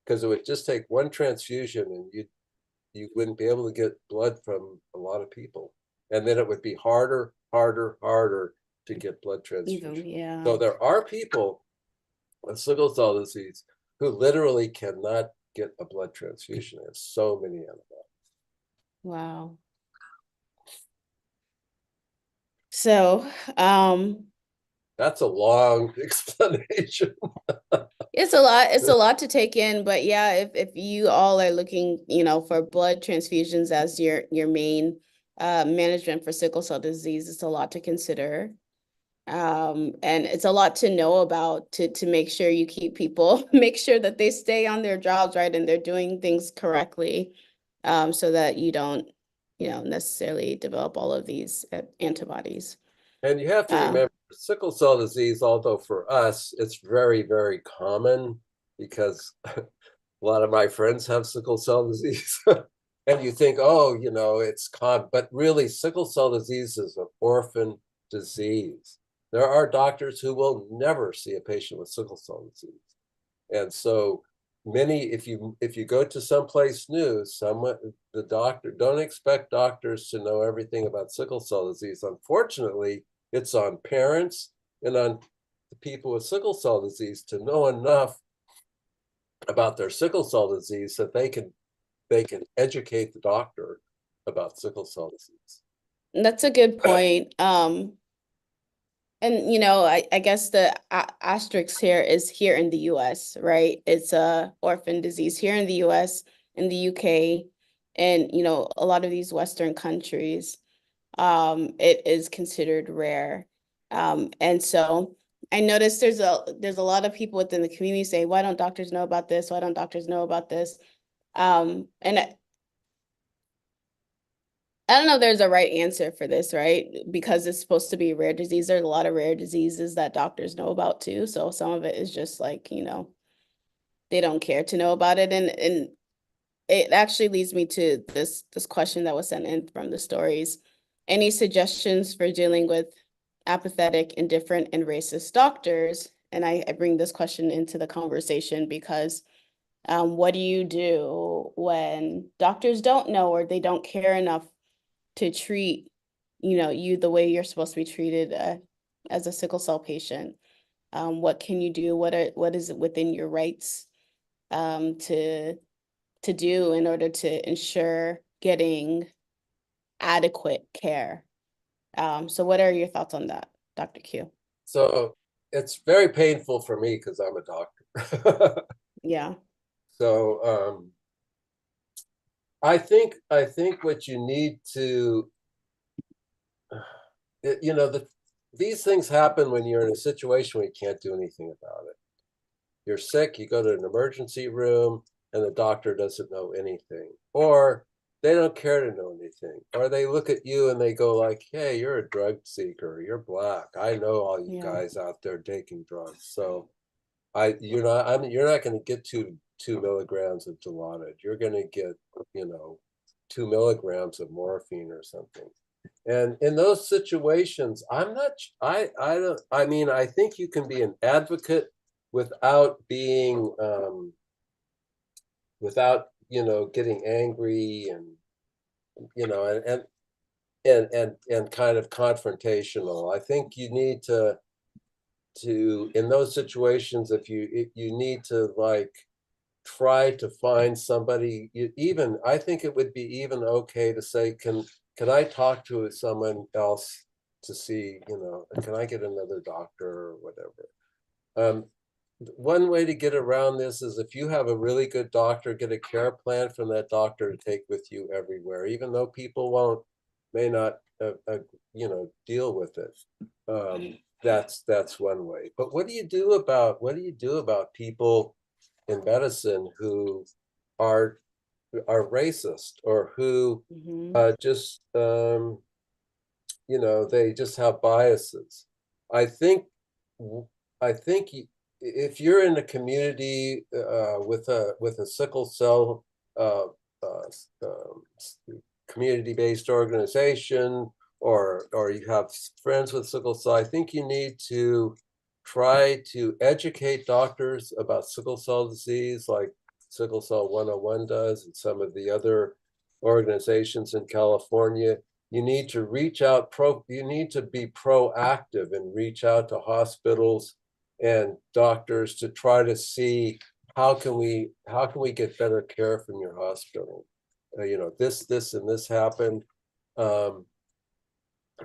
Because it would just take one transfusion and you wouldn't be able to get blood from a lot of people. And then it would be harder to get blood transfusions. So there are people with sickle cell disease who literally cannot get a blood transfusion. They have so many antibodies. Wow. So, that's a long explanation. It's a lot to take in, but yeah, if you all are looking, for blood transfusions as your main management for sickle cell disease. It's a lot to consider. And it's a lot to know about to make sure you keep people, make sure that they stay on their jobs, right, and they're doing things correctly, so that you don't, necessarily develop all of these antibodies. And you have to Um, remember, sickle cell disease, although for us, it's very, very common because a lot of my friends have sickle cell disease. And you think, oh, it's common, but really sickle cell disease is an orphan disease. There are doctors who will never see a patient with sickle cell disease. And so many, if you go to someplace new, don't expect doctors to know everything about sickle cell disease. Unfortunately, it's on parents and on the people with sickle cell disease to know enough about their sickle cell disease that they can educate the doctor about sickle cell disease. that's a good point. And I guess the asterisk here is here in the US, right? It's a orphan disease here in the US, in the UK, and a lot of these Western countries. It is considered rare. And so I noticed there's a lot of people within the community say, why don't doctors know about this? Why don't doctors know about this? And I don't know if there's a right answer for this, right? Because it's supposed to be a rare disease. There's a lot of rare diseases that doctors know about too. So some of it is just like, they don't care to know about it. And it actually leads me to this question that was sent in from the stories. Any suggestions for dealing with apathetic, indifferent, and racist doctors? And I bring this question into the conversation because what do you do when doctors don't know or they don't care enough to treat, you the way you're supposed to be treated as a sickle cell patient? What can you do? What is it within your rights to do in order to ensure getting adequate care? So what are your thoughts on that, Dr. Q? So it's very painful for me because I'm a doctor. Yeah. So I think what you need to, these things happen when you're in a situation where you can't do anything about it. You're sick, you go to an emergency room, and the doctor doesn't know anything, or they don't care to know anything, or they look at you and they go like, hey, you're a drug seeker, you're black, I know all you guys out there taking drugs, so you're not going to get two milligrams of Dilaudid. You're going to get 2 milligrams of morphine or something. And in those situations, I think you can be an advocate without being without getting angry and and kind of confrontational. I think you need to in those situations, if you need to like try to find somebody, even I think it would be even okay to say, can I talk to someone else to see, can I get another doctor or whatever. One way to get around this is if you have a really good doctor, get a care plan from that doctor to take with you everywhere, even though people may not deal with it. That's one way. But what do you do about people in medicine who are racist, or who just they just have biases? I think if you're in a community with a sickle cell uh, community-based organization, or you have friends with sickle cell, I think you need to try to educate doctors about sickle cell disease, like Sickle Cell 101 does, and some of the other organizations in California. You need to you need to be proactive and reach out to hospitals and doctors to try to see how can we get better care from your hospital. This and this happened.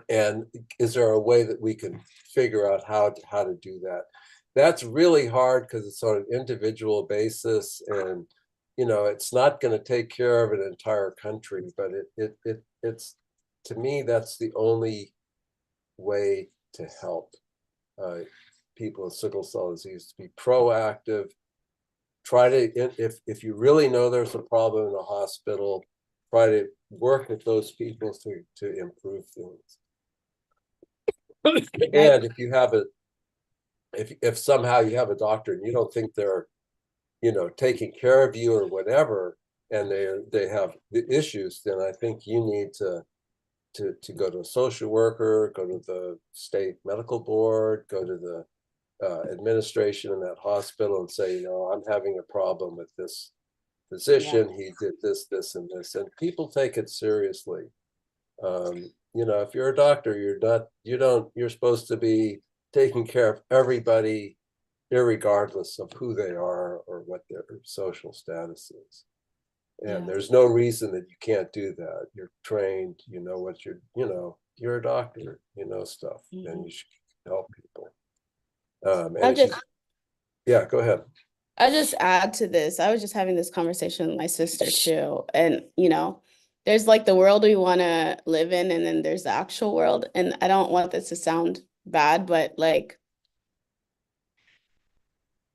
And is there a way that we can figure out how to do that? That's really hard because it's on an individual basis, and it's not going to take care of an entire country, but it's to me, that's the only way to help people with sickle cell disease, to be proactive. Try to, if you really know there's a problem in the hospital, try to work with those people to improve things. And if you have if somehow you have a doctor and you don't think they're, taking care of you or whatever, and they have the issues, then I think you need to go to a social worker, go to the state medical board, go to the administration in that hospital and say, I'm having a problem with this physician. He did this, this, and this, and people take it seriously. If you're a doctor, you're supposed to be taking care of everybody, irregardless of who they are or what their social status is. And there's no reason that you can't do that. You're trained, what you're a doctor, stuff, and you should help people. Yeah, go ahead. I'll just add to this. I was just having this conversation with my sister too. And, there's like the world we want to live in, and then there's the actual world. And I don't want this to sound bad, but like,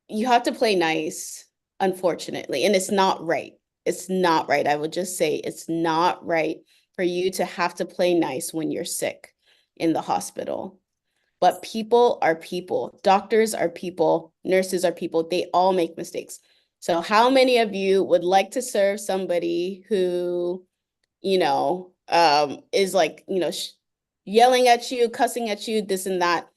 you have to play nice, unfortunately. And it's not right. It's not right. I would just say it's not right for you to have to play nice when you're sick in the hospital. But people are people. Doctors are people. Nurses are people. They all make mistakes. So how many of you would like to serve somebody who, is like, yelling at you, cussing at you, this and that?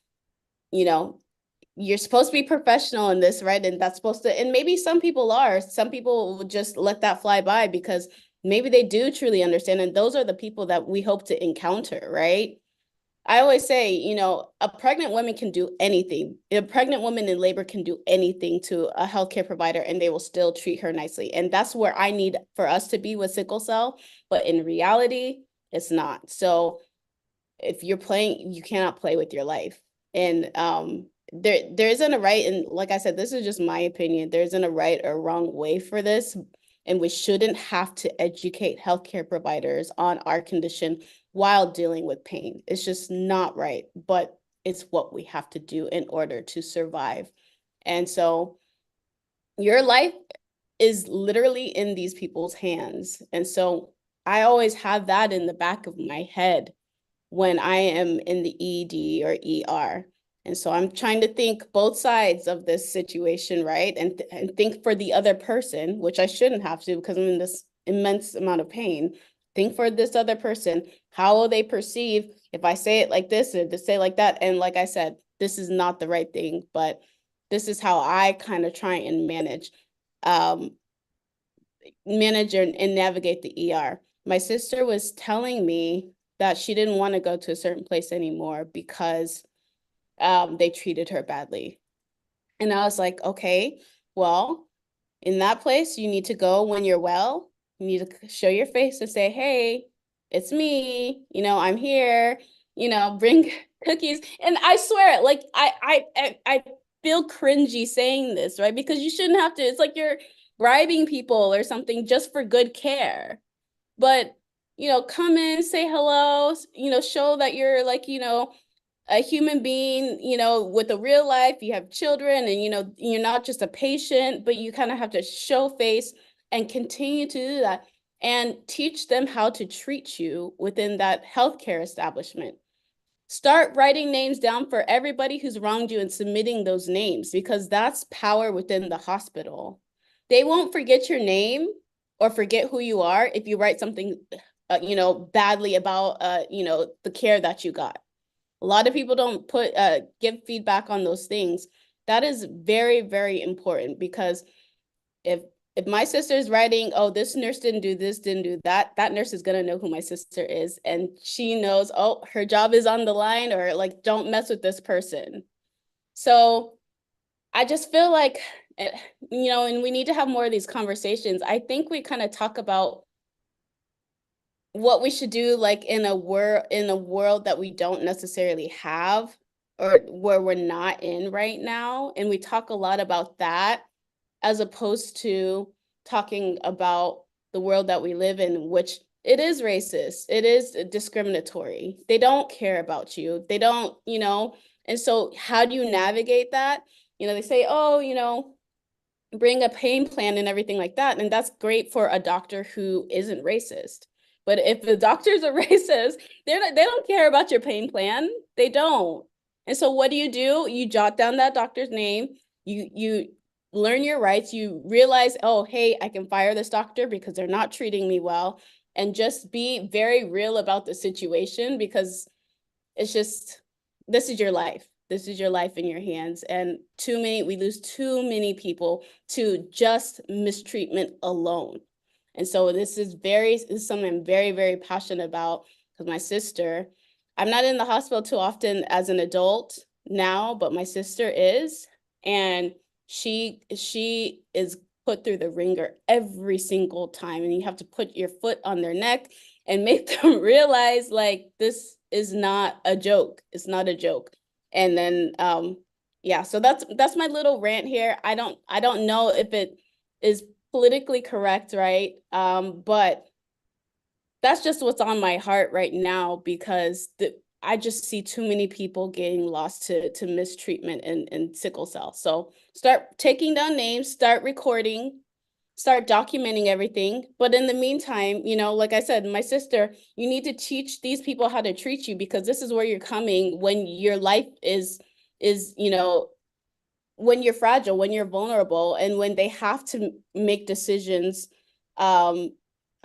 You're supposed to be professional in this, right? And that's supposed to, and maybe some people are. Some people will just let that fly by because maybe they do truly understand. And those are the people that we hope to encounter, right? I always say, a pregnant woman can do anything. A pregnant woman in labor can do anything to a healthcare provider, and they will still treat her nicely. And that's where I need for us to be with sickle cell. But in reality, it's not. So if you're playing, you cannot play with your life. And there isn't a right, and like I said, this is just my opinion. There isn't a right or wrong way for this. And we shouldn't have to educate healthcare providers on our condition while dealing with pain. It's just not right, but it's what we have to do in order to survive. And so your life is literally in these people's hands. And so I always have that in the back of my head when I am in the ED or ER. And so I'm trying to think both sides of this situation, right? And think for the other person, which I shouldn't have to because I'm in this immense amount of pain. Think for this other person. How will they perceive if I say it like this or to say like that? And like I said, this is not the right thing, but this is how I kind of try and manage and navigate the ER. My sister was telling me that she didn't want to go to a certain place anymore because they treated her badly. And I was like, okay, well, in that place, you need to go when you're well. You need to show your face and say, hey, it's me, I'm here, bring cookies. And I swear, like, I feel cringy saying this, right? Because you shouldn't have to, it's like you're bribing people or something just for good care. But, come in, say hello, show that you're like, a human being, with a real life, you have children and, you're not just a patient, but you kind of have to show face and continue to do that and teach them how to treat you within that healthcare establishment. Start writing names down for everybody who's wronged you and submitting those names because that's power within the hospital. They won't forget your name or forget who you are if you write something, badly about, the care that you got. A lot of people don't give feedback on those things. That is very, very important because if my sister's writing, oh, this nurse didn't do this, didn't do that, that nurse is going to know who my sister is. And she knows, oh, her job is on the line, or like, don't mess with this person. So I just feel like, and we need to have more of these conversations. I think we kind of talk about what we should do like in a world that we don't necessarily have or where we're not in right now. And we talk a lot about that as opposed to talking about the world that we live in, which it is racist. It is discriminatory. They don't care about you. They don't, and so how do you navigate that? They say, oh, bring a pain plan and everything like that. And that's great for a doctor who isn't racist. But if the doctors are racist, they don't care about your pain plan. They don't. And so what do? You jot down that doctor's name. You learn your rights. You realize, oh, hey, I can fire this doctor because they're not treating me well. And just be very real about the situation, because it's just, this is your life. This is your life in your hands. And we lose too many people to just mistreatment alone. And so this is something I'm very, very passionate about, because my sister, I'm not in the hospital too often as an adult now, but my sister is. And she is put through the ringer every single time. And you have to put your foot on their neck and make them realize, like, this is not a joke. It's not a joke. And then, yeah, so that's my little rant here. I don't know if it is politically correct, right? But that's just what's on my heart right now, because I just see too many people getting lost to mistreatment and sickle cell. So start taking down names, start recording, start documenting everything. But in the meantime, like I said, my sister, you need to teach these people how to treat you, because this is where you're coming when your life is, when you're fragile, when you're vulnerable, and when they have to make decisions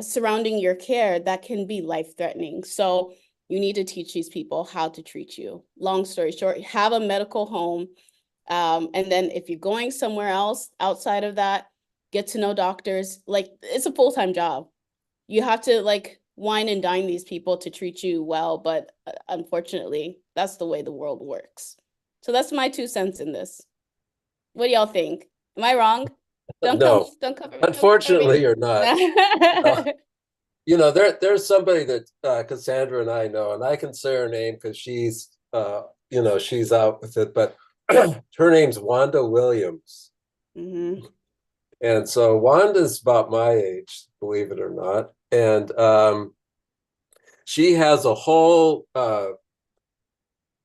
surrounding your care that can be life-threatening. So you need to teach these people how to treat you. Long story short, have a medical home. And then if you're going somewhere else outside of that, get to know doctors. Like, it's a full-time job. You have to, like, wine and dine these people to treat you well, but unfortunately, that's the way the world works. So that's my 2 cents in this. What do y'all think? Am I wrong? No, Don't cover me. unfortunately, you're not. There's somebody that Cassandra and I know, and I can say her name because she's she's out with it, but her name's Wanda Williams. Mm-hmm. And so Wanda's about my age, believe it or not. And she has a whole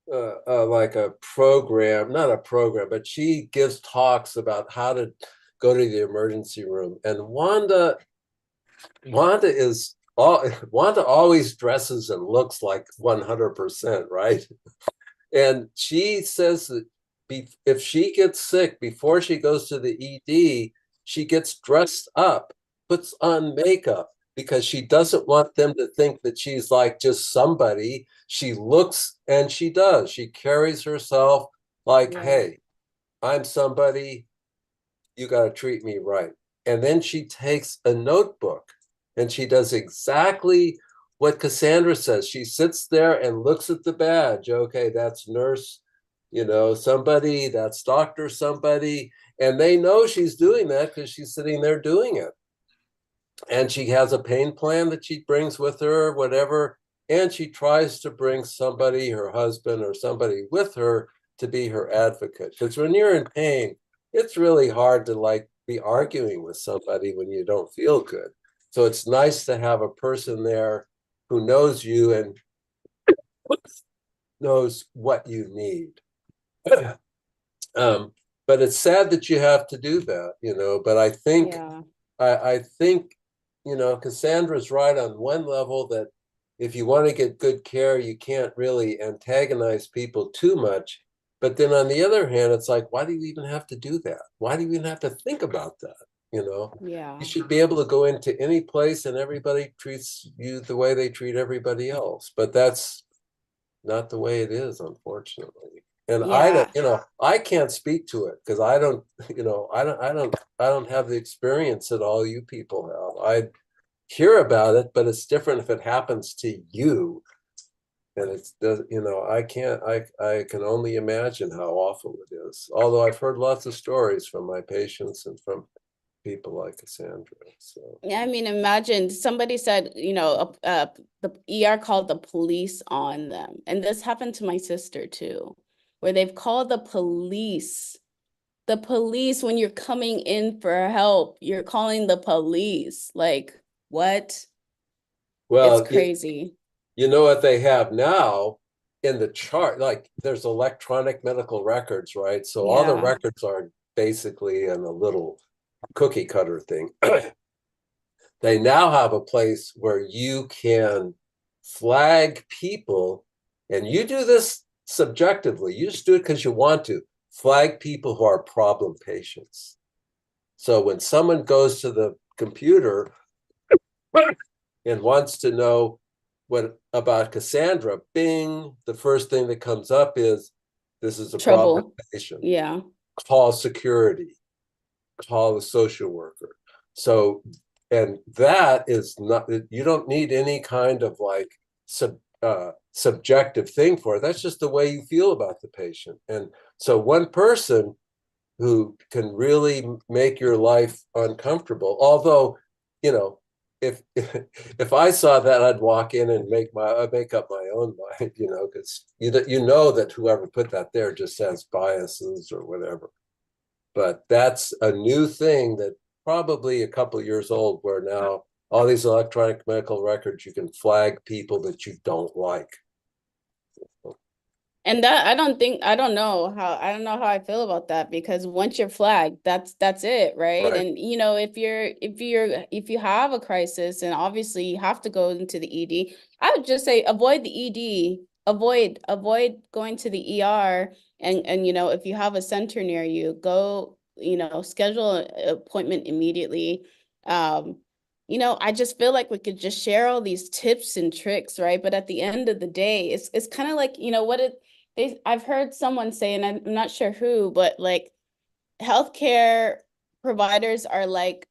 like a program, not a program, but she gives talks about how to go to the emergency room. And Wanda always dresses and looks like 100%, right? And she says that if she gets sick before she goes to the ED, she gets dressed up, puts on makeup, because she doesn't want them to think that she's like just somebody. She looks, and she does. She carries herself like, Right. hey, I'm somebody, you got to treat me right. And then she takes a notebook and she does exactly what Cassandra says. She sits there and looks at the badge. Okay, that's nurse, somebody, that's doctor, somebody. And they know she's doing that because she's sitting there doing it. And she has a pain plan that she brings with her, whatever. And she tries to bring somebody, her husband or somebody with her, to be her advocate. Because when you're in pain, it's really hard to like be arguing with somebody when you don't feel good. So it's nice to have a person there who knows you and knows what you need. But it's sad that you have to do that, but I think, Yeah. I think, Cassandra's right on one level, that if you want to get good care, you can't really antagonize people too much. But then on the other hand, it's like, why do you even have to do that? Why do you even have to think about that? Yeah. You should be able to go into any place and everybody treats you the way they treat everybody else. But that's not the way it is, unfortunately. And Yeah. I can't speak to it because I don't have the experience that all you people have. I hear about it, but it's different if it happens to you. And I can only imagine how awful it is. Although I've heard lots of stories from my patients and from people like Cassandra. So Yeah, I mean, imagine somebody said, the ER called the police on them. And this happened to my sister too, where they've called the police. The police, when you're coming in for help, you're calling the police. Like, what? It's Well, crazy. you know what they have now in the chart, like there's electronic medical records, right? So all the Yeah. records are basically in a little cookie cutter thing. They now have a place where you can flag people, and you do this subjectively. You just do it because you want to. Flag people who are problem patients. So when someone goes to the computer and wants to know what about Cassandra, bing, the first thing that comes up is this is a problem Trouble. patient. Yeah. Call security, call the social worker. So, and that is not, you don't need any kind of like subjective thing for it. That's just the way you feel about the patient. And so one person who can really make your life uncomfortable, although, you know, if I saw that, I'd walk in and make up my own mind, you know, because you know that whoever put that there just has biases or whatever. But that's a new thing that probably a couple of years old, where now all these electronic medical records, you can flag people that you don't like. And that I don't know how I feel about that, because once you're flagged, that's it, right? Right. And you know, if you have a crisis and obviously you have to go into the ED, I would just say avoid the ED, avoid going to the ER, and you know, if you have a center near you, go, you know, schedule an appointment immediately. Um, you know, I just feel like we could just share all these tips and tricks, right? But at the end of the day, it's kind of like, you know, I've heard someone say, and I'm not sure who, but like healthcare providers are like,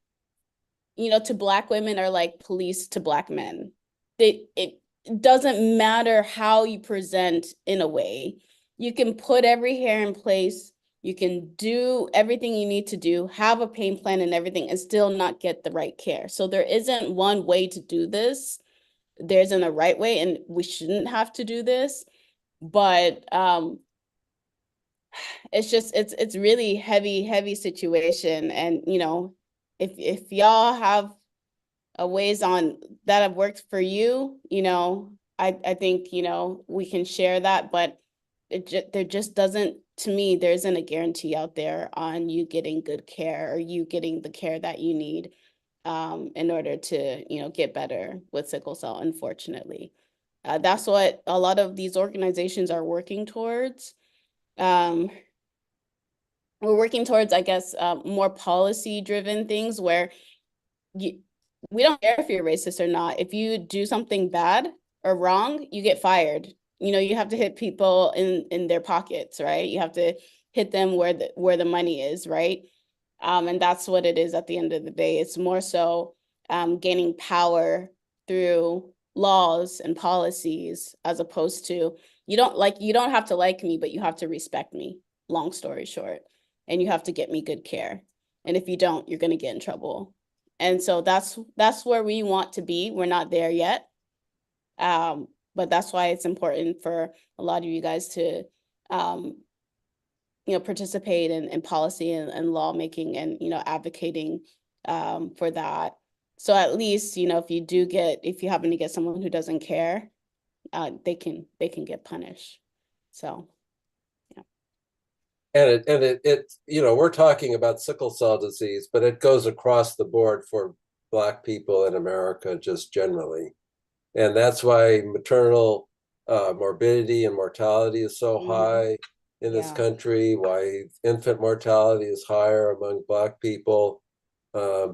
you know, to Black women are like police to Black men. It doesn't matter how you present in a way. You can put every hair in place, you can do everything you need to do, have a pain plan and everything, and still not get the right care. So there isn't one way to do this. There isn't a right way, and we shouldn't have to do this. But it's just it's really heavy situation. And you know, if y'all have a ways on that have worked for you, you know, I think, you know, we can share that. But there just doesn't, to me, there isn't a guarantee out there on you getting good care or you getting the care that you need in order to, you know, get better with sickle cell, unfortunately. That's what a lot of these organizations are working towards. um we're working towards, I guess, more policy driven things where you, we don't care if you're racist or not. If you do something bad or wrong, you get fired. You know, you have to hit people in their pockets, right? You have to hit them where the money is, right? And that's what it is at the end of the day. It's more so gaining power through laws and policies, as opposed to you don't have to like me, but you have to respect me, long story short. And you have to get me good care. And if you don't, you're gonna get in trouble. And so that's where we want to be. We're not there yet. But that's why it's important for a lot of you guys to you know, participate in policy and lawmaking, and you know, advocating for that. So at least, you know, if you happen to get someone who doesn't care, they can get punished. So yeah. And it you know, we're talking about sickle cell disease, but it goes across the board for Black people in America just generally. And that's why maternal morbidity and mortality is so Mhm. high in this Yeah. country, why infant mortality is higher among Black people,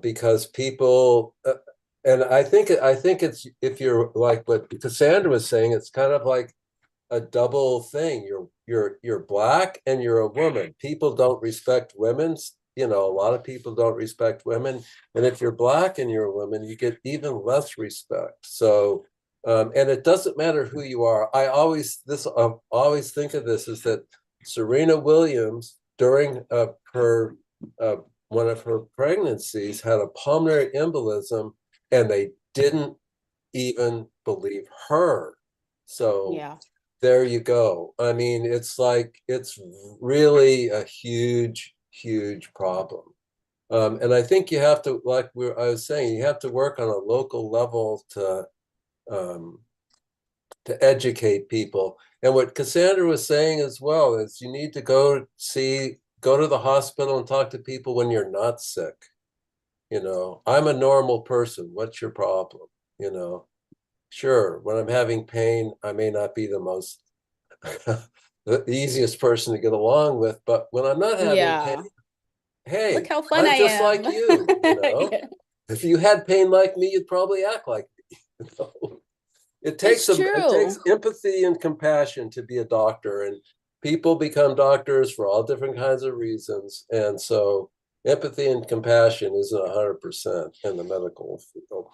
because people, and I think it's, if you're like what Cassandra was saying, it's kind of like a double thing. You're Black and you're a woman. People don't respect women. You know, a lot of people don't respect women, and if you're Black and you're a woman, you get even less respect. So, and it doesn't matter who you are. I always think of this is that Serena Williams, during her uh, one of her pregnancies, had a pulmonary embolism, and they didn't even believe her. So Yeah. there you go. I mean, it's like, it's really a huge problem. And I think you have to, like I was saying, you have to work on a local level to um, to educate people. And what Cassandra was saying as well is you need to go to the hospital and talk to people when you're not sick. You know, I'm a normal person. What's your problem? You know, sure, when I'm having pain, I may not be the most the easiest person to get along with, but when I'm not having pain, Yeah. Look hey, how fun I'm I just am. like you know. Yeah. If you had pain like me, you'd probably act like me. You know? It's It takes true. empathy and compassion to be a doctor, and people become doctors for all different kinds of reasons. And so empathy and compassion isn't 100% in the medical field.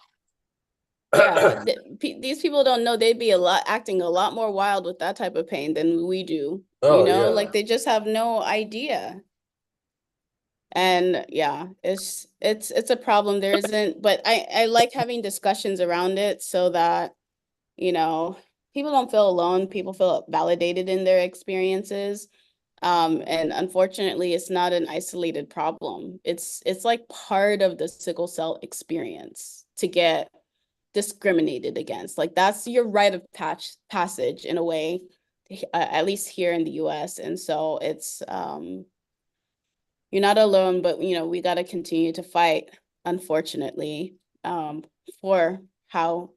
Yeah, these people don't know they'd be acting a lot more wild with that type of pain than we do. You Oh know, yeah. like they just have no idea. And yeah, it's a problem. There isn't, but I like having discussions around it so that, you know, people don't feel alone. People feel validated in their experiences. And unfortunately, it's not an isolated problem. It's like part of the sickle cell experience to get discriminated against. Like that's your rite of passage in a way, at least here in the US. And so it's you're not alone, but you know, we got to continue to fight, unfortunately, for how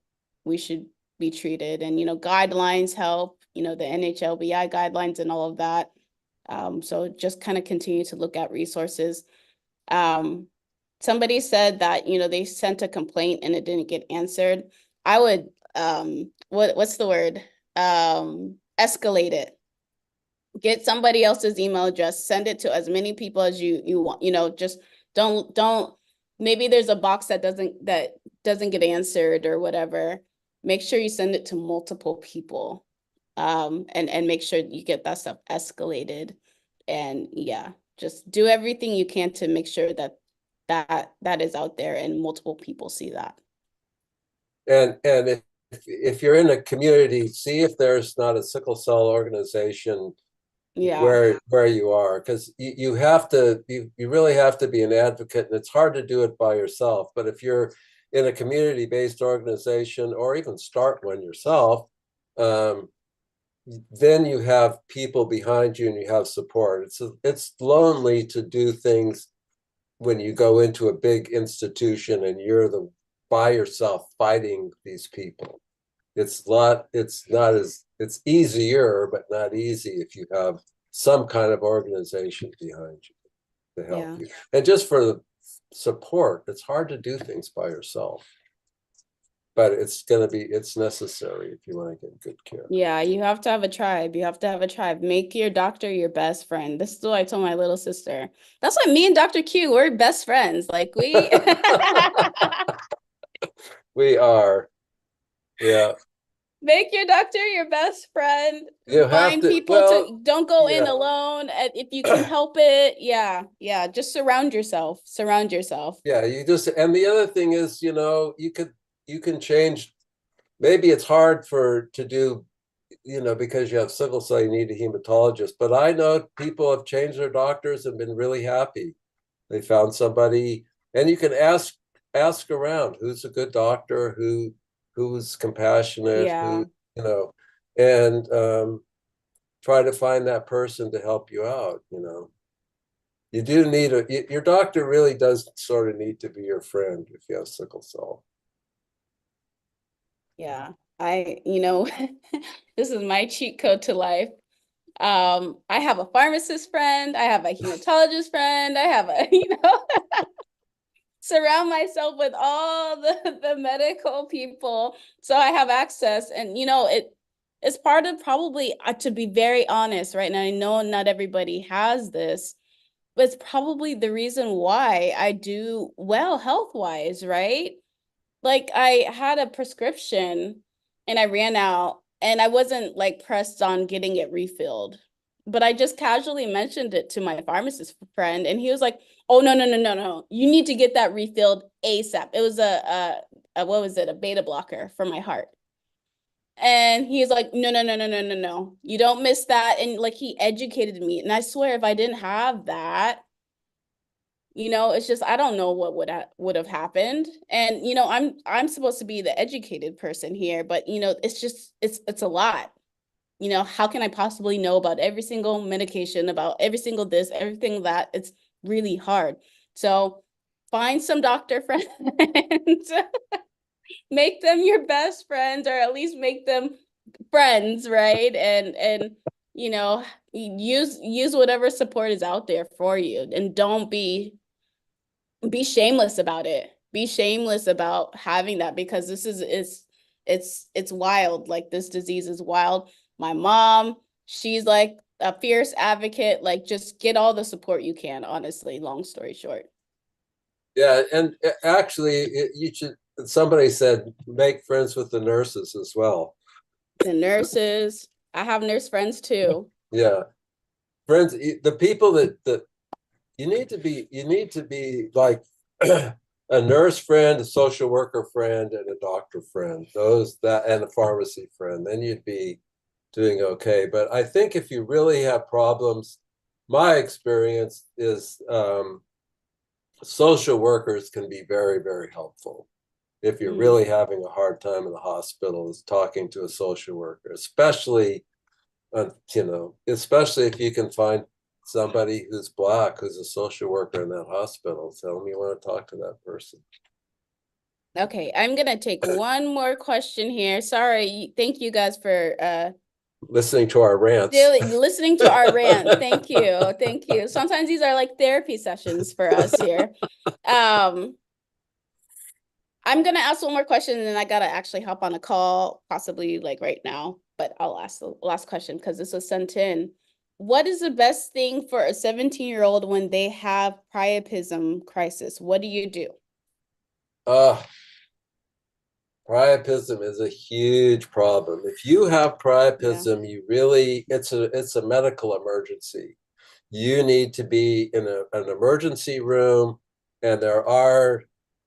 we should be treated. And you know, guidelines help, you know, the NHLBI guidelines and all of that. So just kind of continue to look at resources. Um, Somebody said that, you know, they sent a complaint and it didn't get answered. I would what's the word? Escalate it. Get somebody else's email address, send it to as many people as you want, you know, just don't maybe there's a box that doesn't get answered or whatever. Make sure you send it to multiple people. And make sure you get that stuff escalated. And yeah, just do everything you can to make sure that is out there and multiple people see that. And if you're in a community, see if there's not a sickle cell organization Yeah. where you are, because you have to you really have to be an advocate, and it's hard to do it by yourself. But if you're in a community-based organization or even start one yourself, um, then you have people behind you and you have support. It's lonely to do things when you go into a big institution and you're the by yourself fighting these people. It's not as it's easier, but not easy if you have some kind of organization behind you to help Yeah. you. And just for the support, it's hard to do things by yourself, but it's necessary if you want to get good care. Yeah, you have to have a tribe. You have to have a tribe. Make your doctor your best friend. This is what I told my little sister. That's why me and Dr. Q, we're best friends. Like we We are, yeah. make your doctor your best friend. You have Find to, people well, to don't go in yeah. alone. If you can help it. Yeah. Yeah. Just surround yourself. Surround yourself. Yeah, and the other thing is, you can change. Maybe it's hard to do, because you have sickle cell, you need a hematologist. But I know people have changed their doctors and been really happy. They found somebody, and you can ask around who's a good doctor, who's compassionate, Yeah. and try to find that person to help you out. You do need your doctor really does sort of need to be your friend if you have sickle cell. Yeah. You know, this is my cheat code to life. I have a pharmacist friend, I have a hematologist friend, I have a, surround myself with all the medical people so I have access. And it's part of probably, to be very honest right now, I know not everybody has this, but it's probably the reason why I do well health-wise, right? Like I had a prescription and I ran out and I wasn't like pressed on getting it refilled. But I just casually mentioned it to my pharmacist friend and he was like, "Oh no, no, no, no, no. You need to get that refilled ASAP." It was a what was it? A beta blocker for my heart. And he's like, "No, no, no, no, no, no, no. You don't miss that." And like he educated me. And I swear if I didn't have that, It's just I don't know what would have happened. And I'm supposed to be the educated person here, but it's just it's a lot. How can I possibly know about every single medication, about every single this, everything that? It's really hard. So find some doctor friends, make them your best friends, or at least make them friends, right? And use whatever support is out there for you, and don't be shameless about it. Be shameless about having that, because this is it's wild. Like, this disease is wild. My mom, she's like a fierce advocate. Like, just get all the support you can, honestly, long story short. Yeah, and actually, you should. Somebody said make friends with the nurses as well. The nurses, I have nurse friends too. Yeah, friends, the people that you need to be like a nurse friend, a social worker friend, and a doctor friend. Those that and a pharmacy friend. Then you'd be doing okay. But I think if you really have problems, my experience is social workers can be very, very helpful. If you're really having a hard time in the hospital, is talking to a social worker, especially especially if you can find somebody who's Black, who's a social worker in that hospital. Tell them you want to talk to that person. Okay, I'm gonna take one more question here. Sorry, thank you guys for Listening to our rants. listening to our rant. Thank you. Thank you. Sometimes these are like therapy sessions for us here. I'm gonna ask one more question, and then I gotta actually hop on a call, possibly like right now, but I'll ask the last question because this was sent in. What is the best thing for a 17-year-old when they have priapism crisis? What do you do? Priapism is a huge problem. If you have priapism, you really it's a medical emergency. You need to be in an emergency room, and there are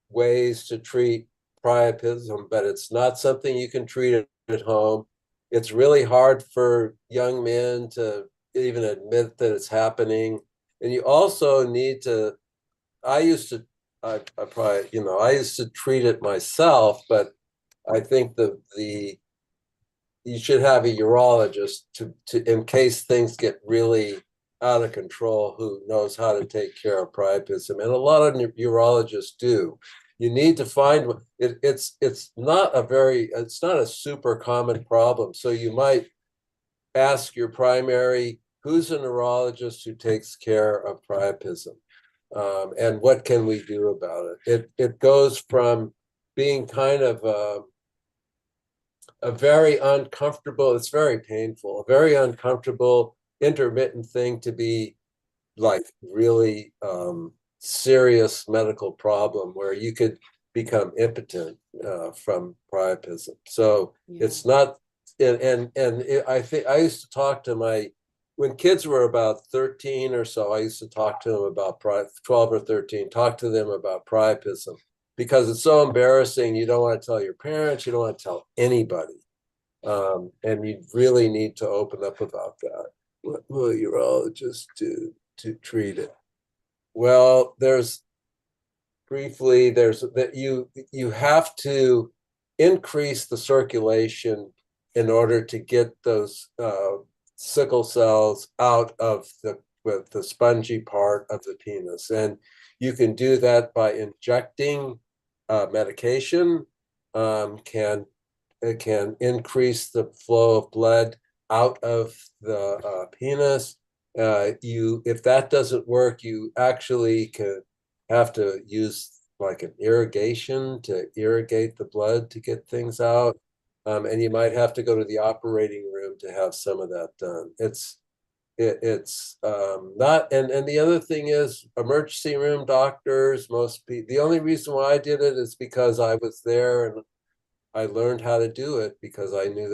ways to treat priapism, but it's not something you can treat at home. It's really hard for young men to even admit that it's happening. And you also need to, I used to, I probably, I used to treat it myself, but I think the you should have a urologist to in case things get really out of control, who knows how to take care of priapism, and a lot of urologists do. You need to find it. It's not a super common problem. So you might ask your primary, who's a neurologist who takes care of priapism, and what can we do about it? It goes from being kind of a very uncomfortable, it's very painful, a very uncomfortable, intermittent thing to be like really serious medical problem where you could become impotent from priapism. So it's not, I think I used to talk to when kids were about 13 or so, I used to talk to them about 12 or 13, talk to them about priapism, because it's so embarrassing. You don't want to tell your parents, you don't want to tell anybody. And you really need to open up about that. What will a urologist do to treat it? Well, there's that you have to increase the circulation in order to get those sickle cells out of the spongy part of the penis. And you can do that by injecting medication. It can increase the flow of blood out of the penis. If that doesn't work, you actually can have to use like an irrigation to irrigate the blood to get things out. And you might have to go to the operating room to have some of that done. It's not, and the other thing is emergency room doctors, most people, the only reason why I did it is because I was there and I learned how to do it, because I knew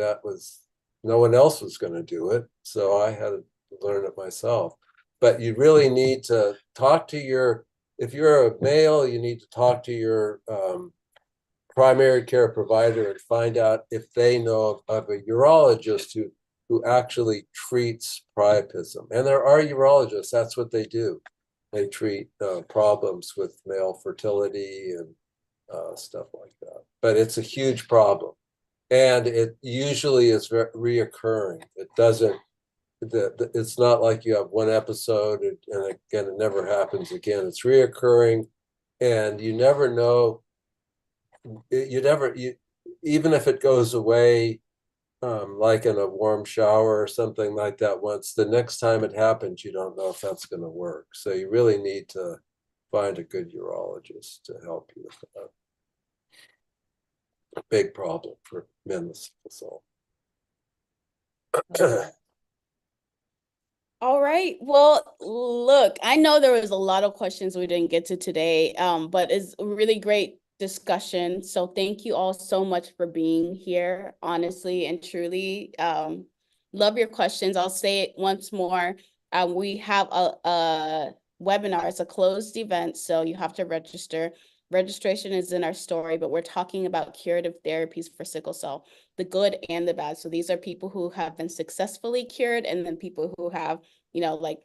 no one else was going to do it. So I had to learn it myself. But you really need to talk to if you're a male, you need to talk to your primary care provider and find out if they know of a urologist who actually treats priapism. And there are urologists, that's what they do. They treat problems with male fertility and stuff like that. But it's a huge problem. And it usually is reoccurring. It doesn't, it's not like you have one episode and again, it never happens again. It's reoccurring and you never know, even if it goes away, like in a warm shower or something like that once, the next time it happens, you don't know if that's going to work. So you really need to find a good urologist to help you with that. A big problem for men with sickle cell. All right. Well, look, I know there was a lot of questions we didn't get to today, but it's a really great discussion. So thank you all so much for being here, honestly and truly. Love your questions. I'll say it once more. We have a webinar. It's a closed event, so you have to register. Registration is in our story, but we're talking about curative therapies for sickle cell, the good and the bad. So these are people who have been successfully cured and then people who have, you know, like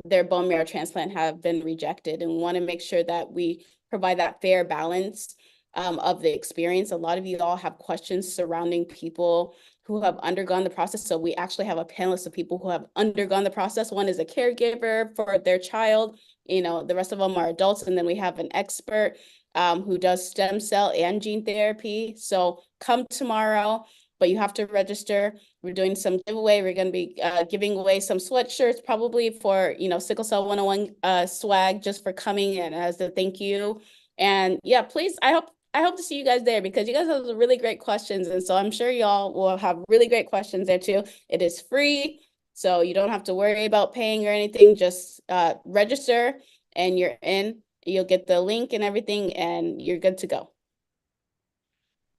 their bone marrow transplant have been rejected, and we want to make sure that we provide that fair balance of the experience. A lot of you all have questions surrounding people who have undergone the process. So we actually have a panelist of people who have undergone the process. One is a caregiver for their child, you know, the rest of them are adults. And then we have an expert who does stem cell and gene therapy. So come tomorrow, but you have to register. We're doing some giveaway. We're going to be giving away some sweatshirts, probably for, you know, Sickle Cell 101 swag, just for coming in as a thank you. And yeah, please, I hope to see you guys there, because you guys have really great questions. And so I'm sure y'all will have really great questions there too. It is free, so you don't have to worry about paying or anything. Just register and you're in. You'll get the link and everything and you're good to go.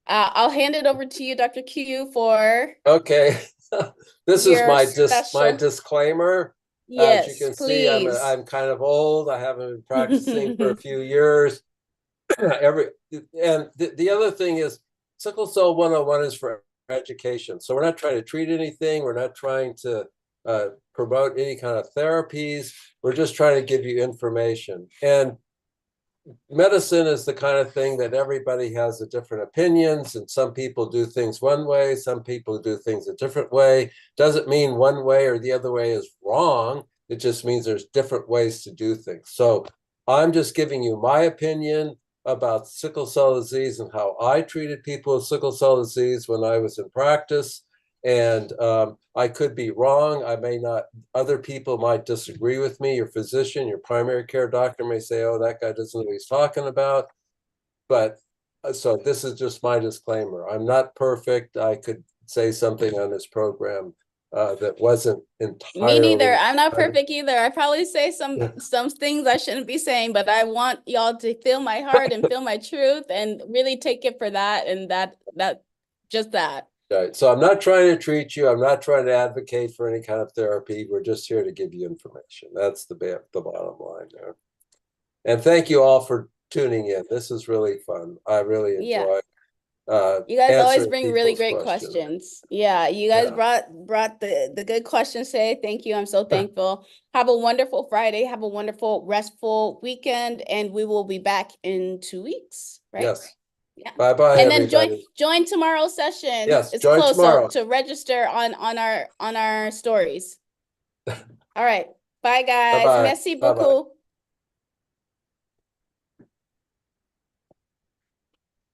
I'll hand it over to you, Dr. Q, for Okay. This is your my special. disclaimer. As you Yes, can see, please. I'm kind of old. I haven't been practicing for a few years. The other thing is Sickle Cell 101 is for education. So we're not trying to treat anything. We're not trying to promote any kind of therapies. We're just trying to give you information. And medicine is the kind of thing that everybody has a different opinions, and some people do things one way, some people do things a different way. Doesn't mean one way or the other way is wrong. It just means there's different ways to do things. So I'm just giving you my opinion about sickle cell disease and how I treated people with sickle cell disease when I was in practice. And I could be wrong. I may not, other people might disagree with me. Your physician, your primary care doctor may say, oh, that guy doesn't know what he's talking about. But so this is just my disclaimer. I'm not perfect. I could say something on this program that wasn't entirely. Me neither. I'm not perfect either. I probably say some things I shouldn't be saying, but I want y'all to feel my heart and feel my truth and really take it for that, and that just that. Right. So I'm not trying to treat you. I'm not trying to advocate for any kind of therapy. We're just here to give you information. That's the bottom line there. And thank you all for tuning in. This is really fun. I really enjoy you guys always bring really great questions. Yeah, you guys brought the good questions today. Thank you. I'm so thankful. Have a wonderful Friday. Have a wonderful, restful weekend, and we will be back in 2 weeks, right? Yes. Yeah. Bye-bye, and then everybody. join tomorrow's session. Yes, It's join closed, tomorrow. so to register on our stories. All right. Bye, guys. Bye-bye. Merci Bye-bye. beaucoup.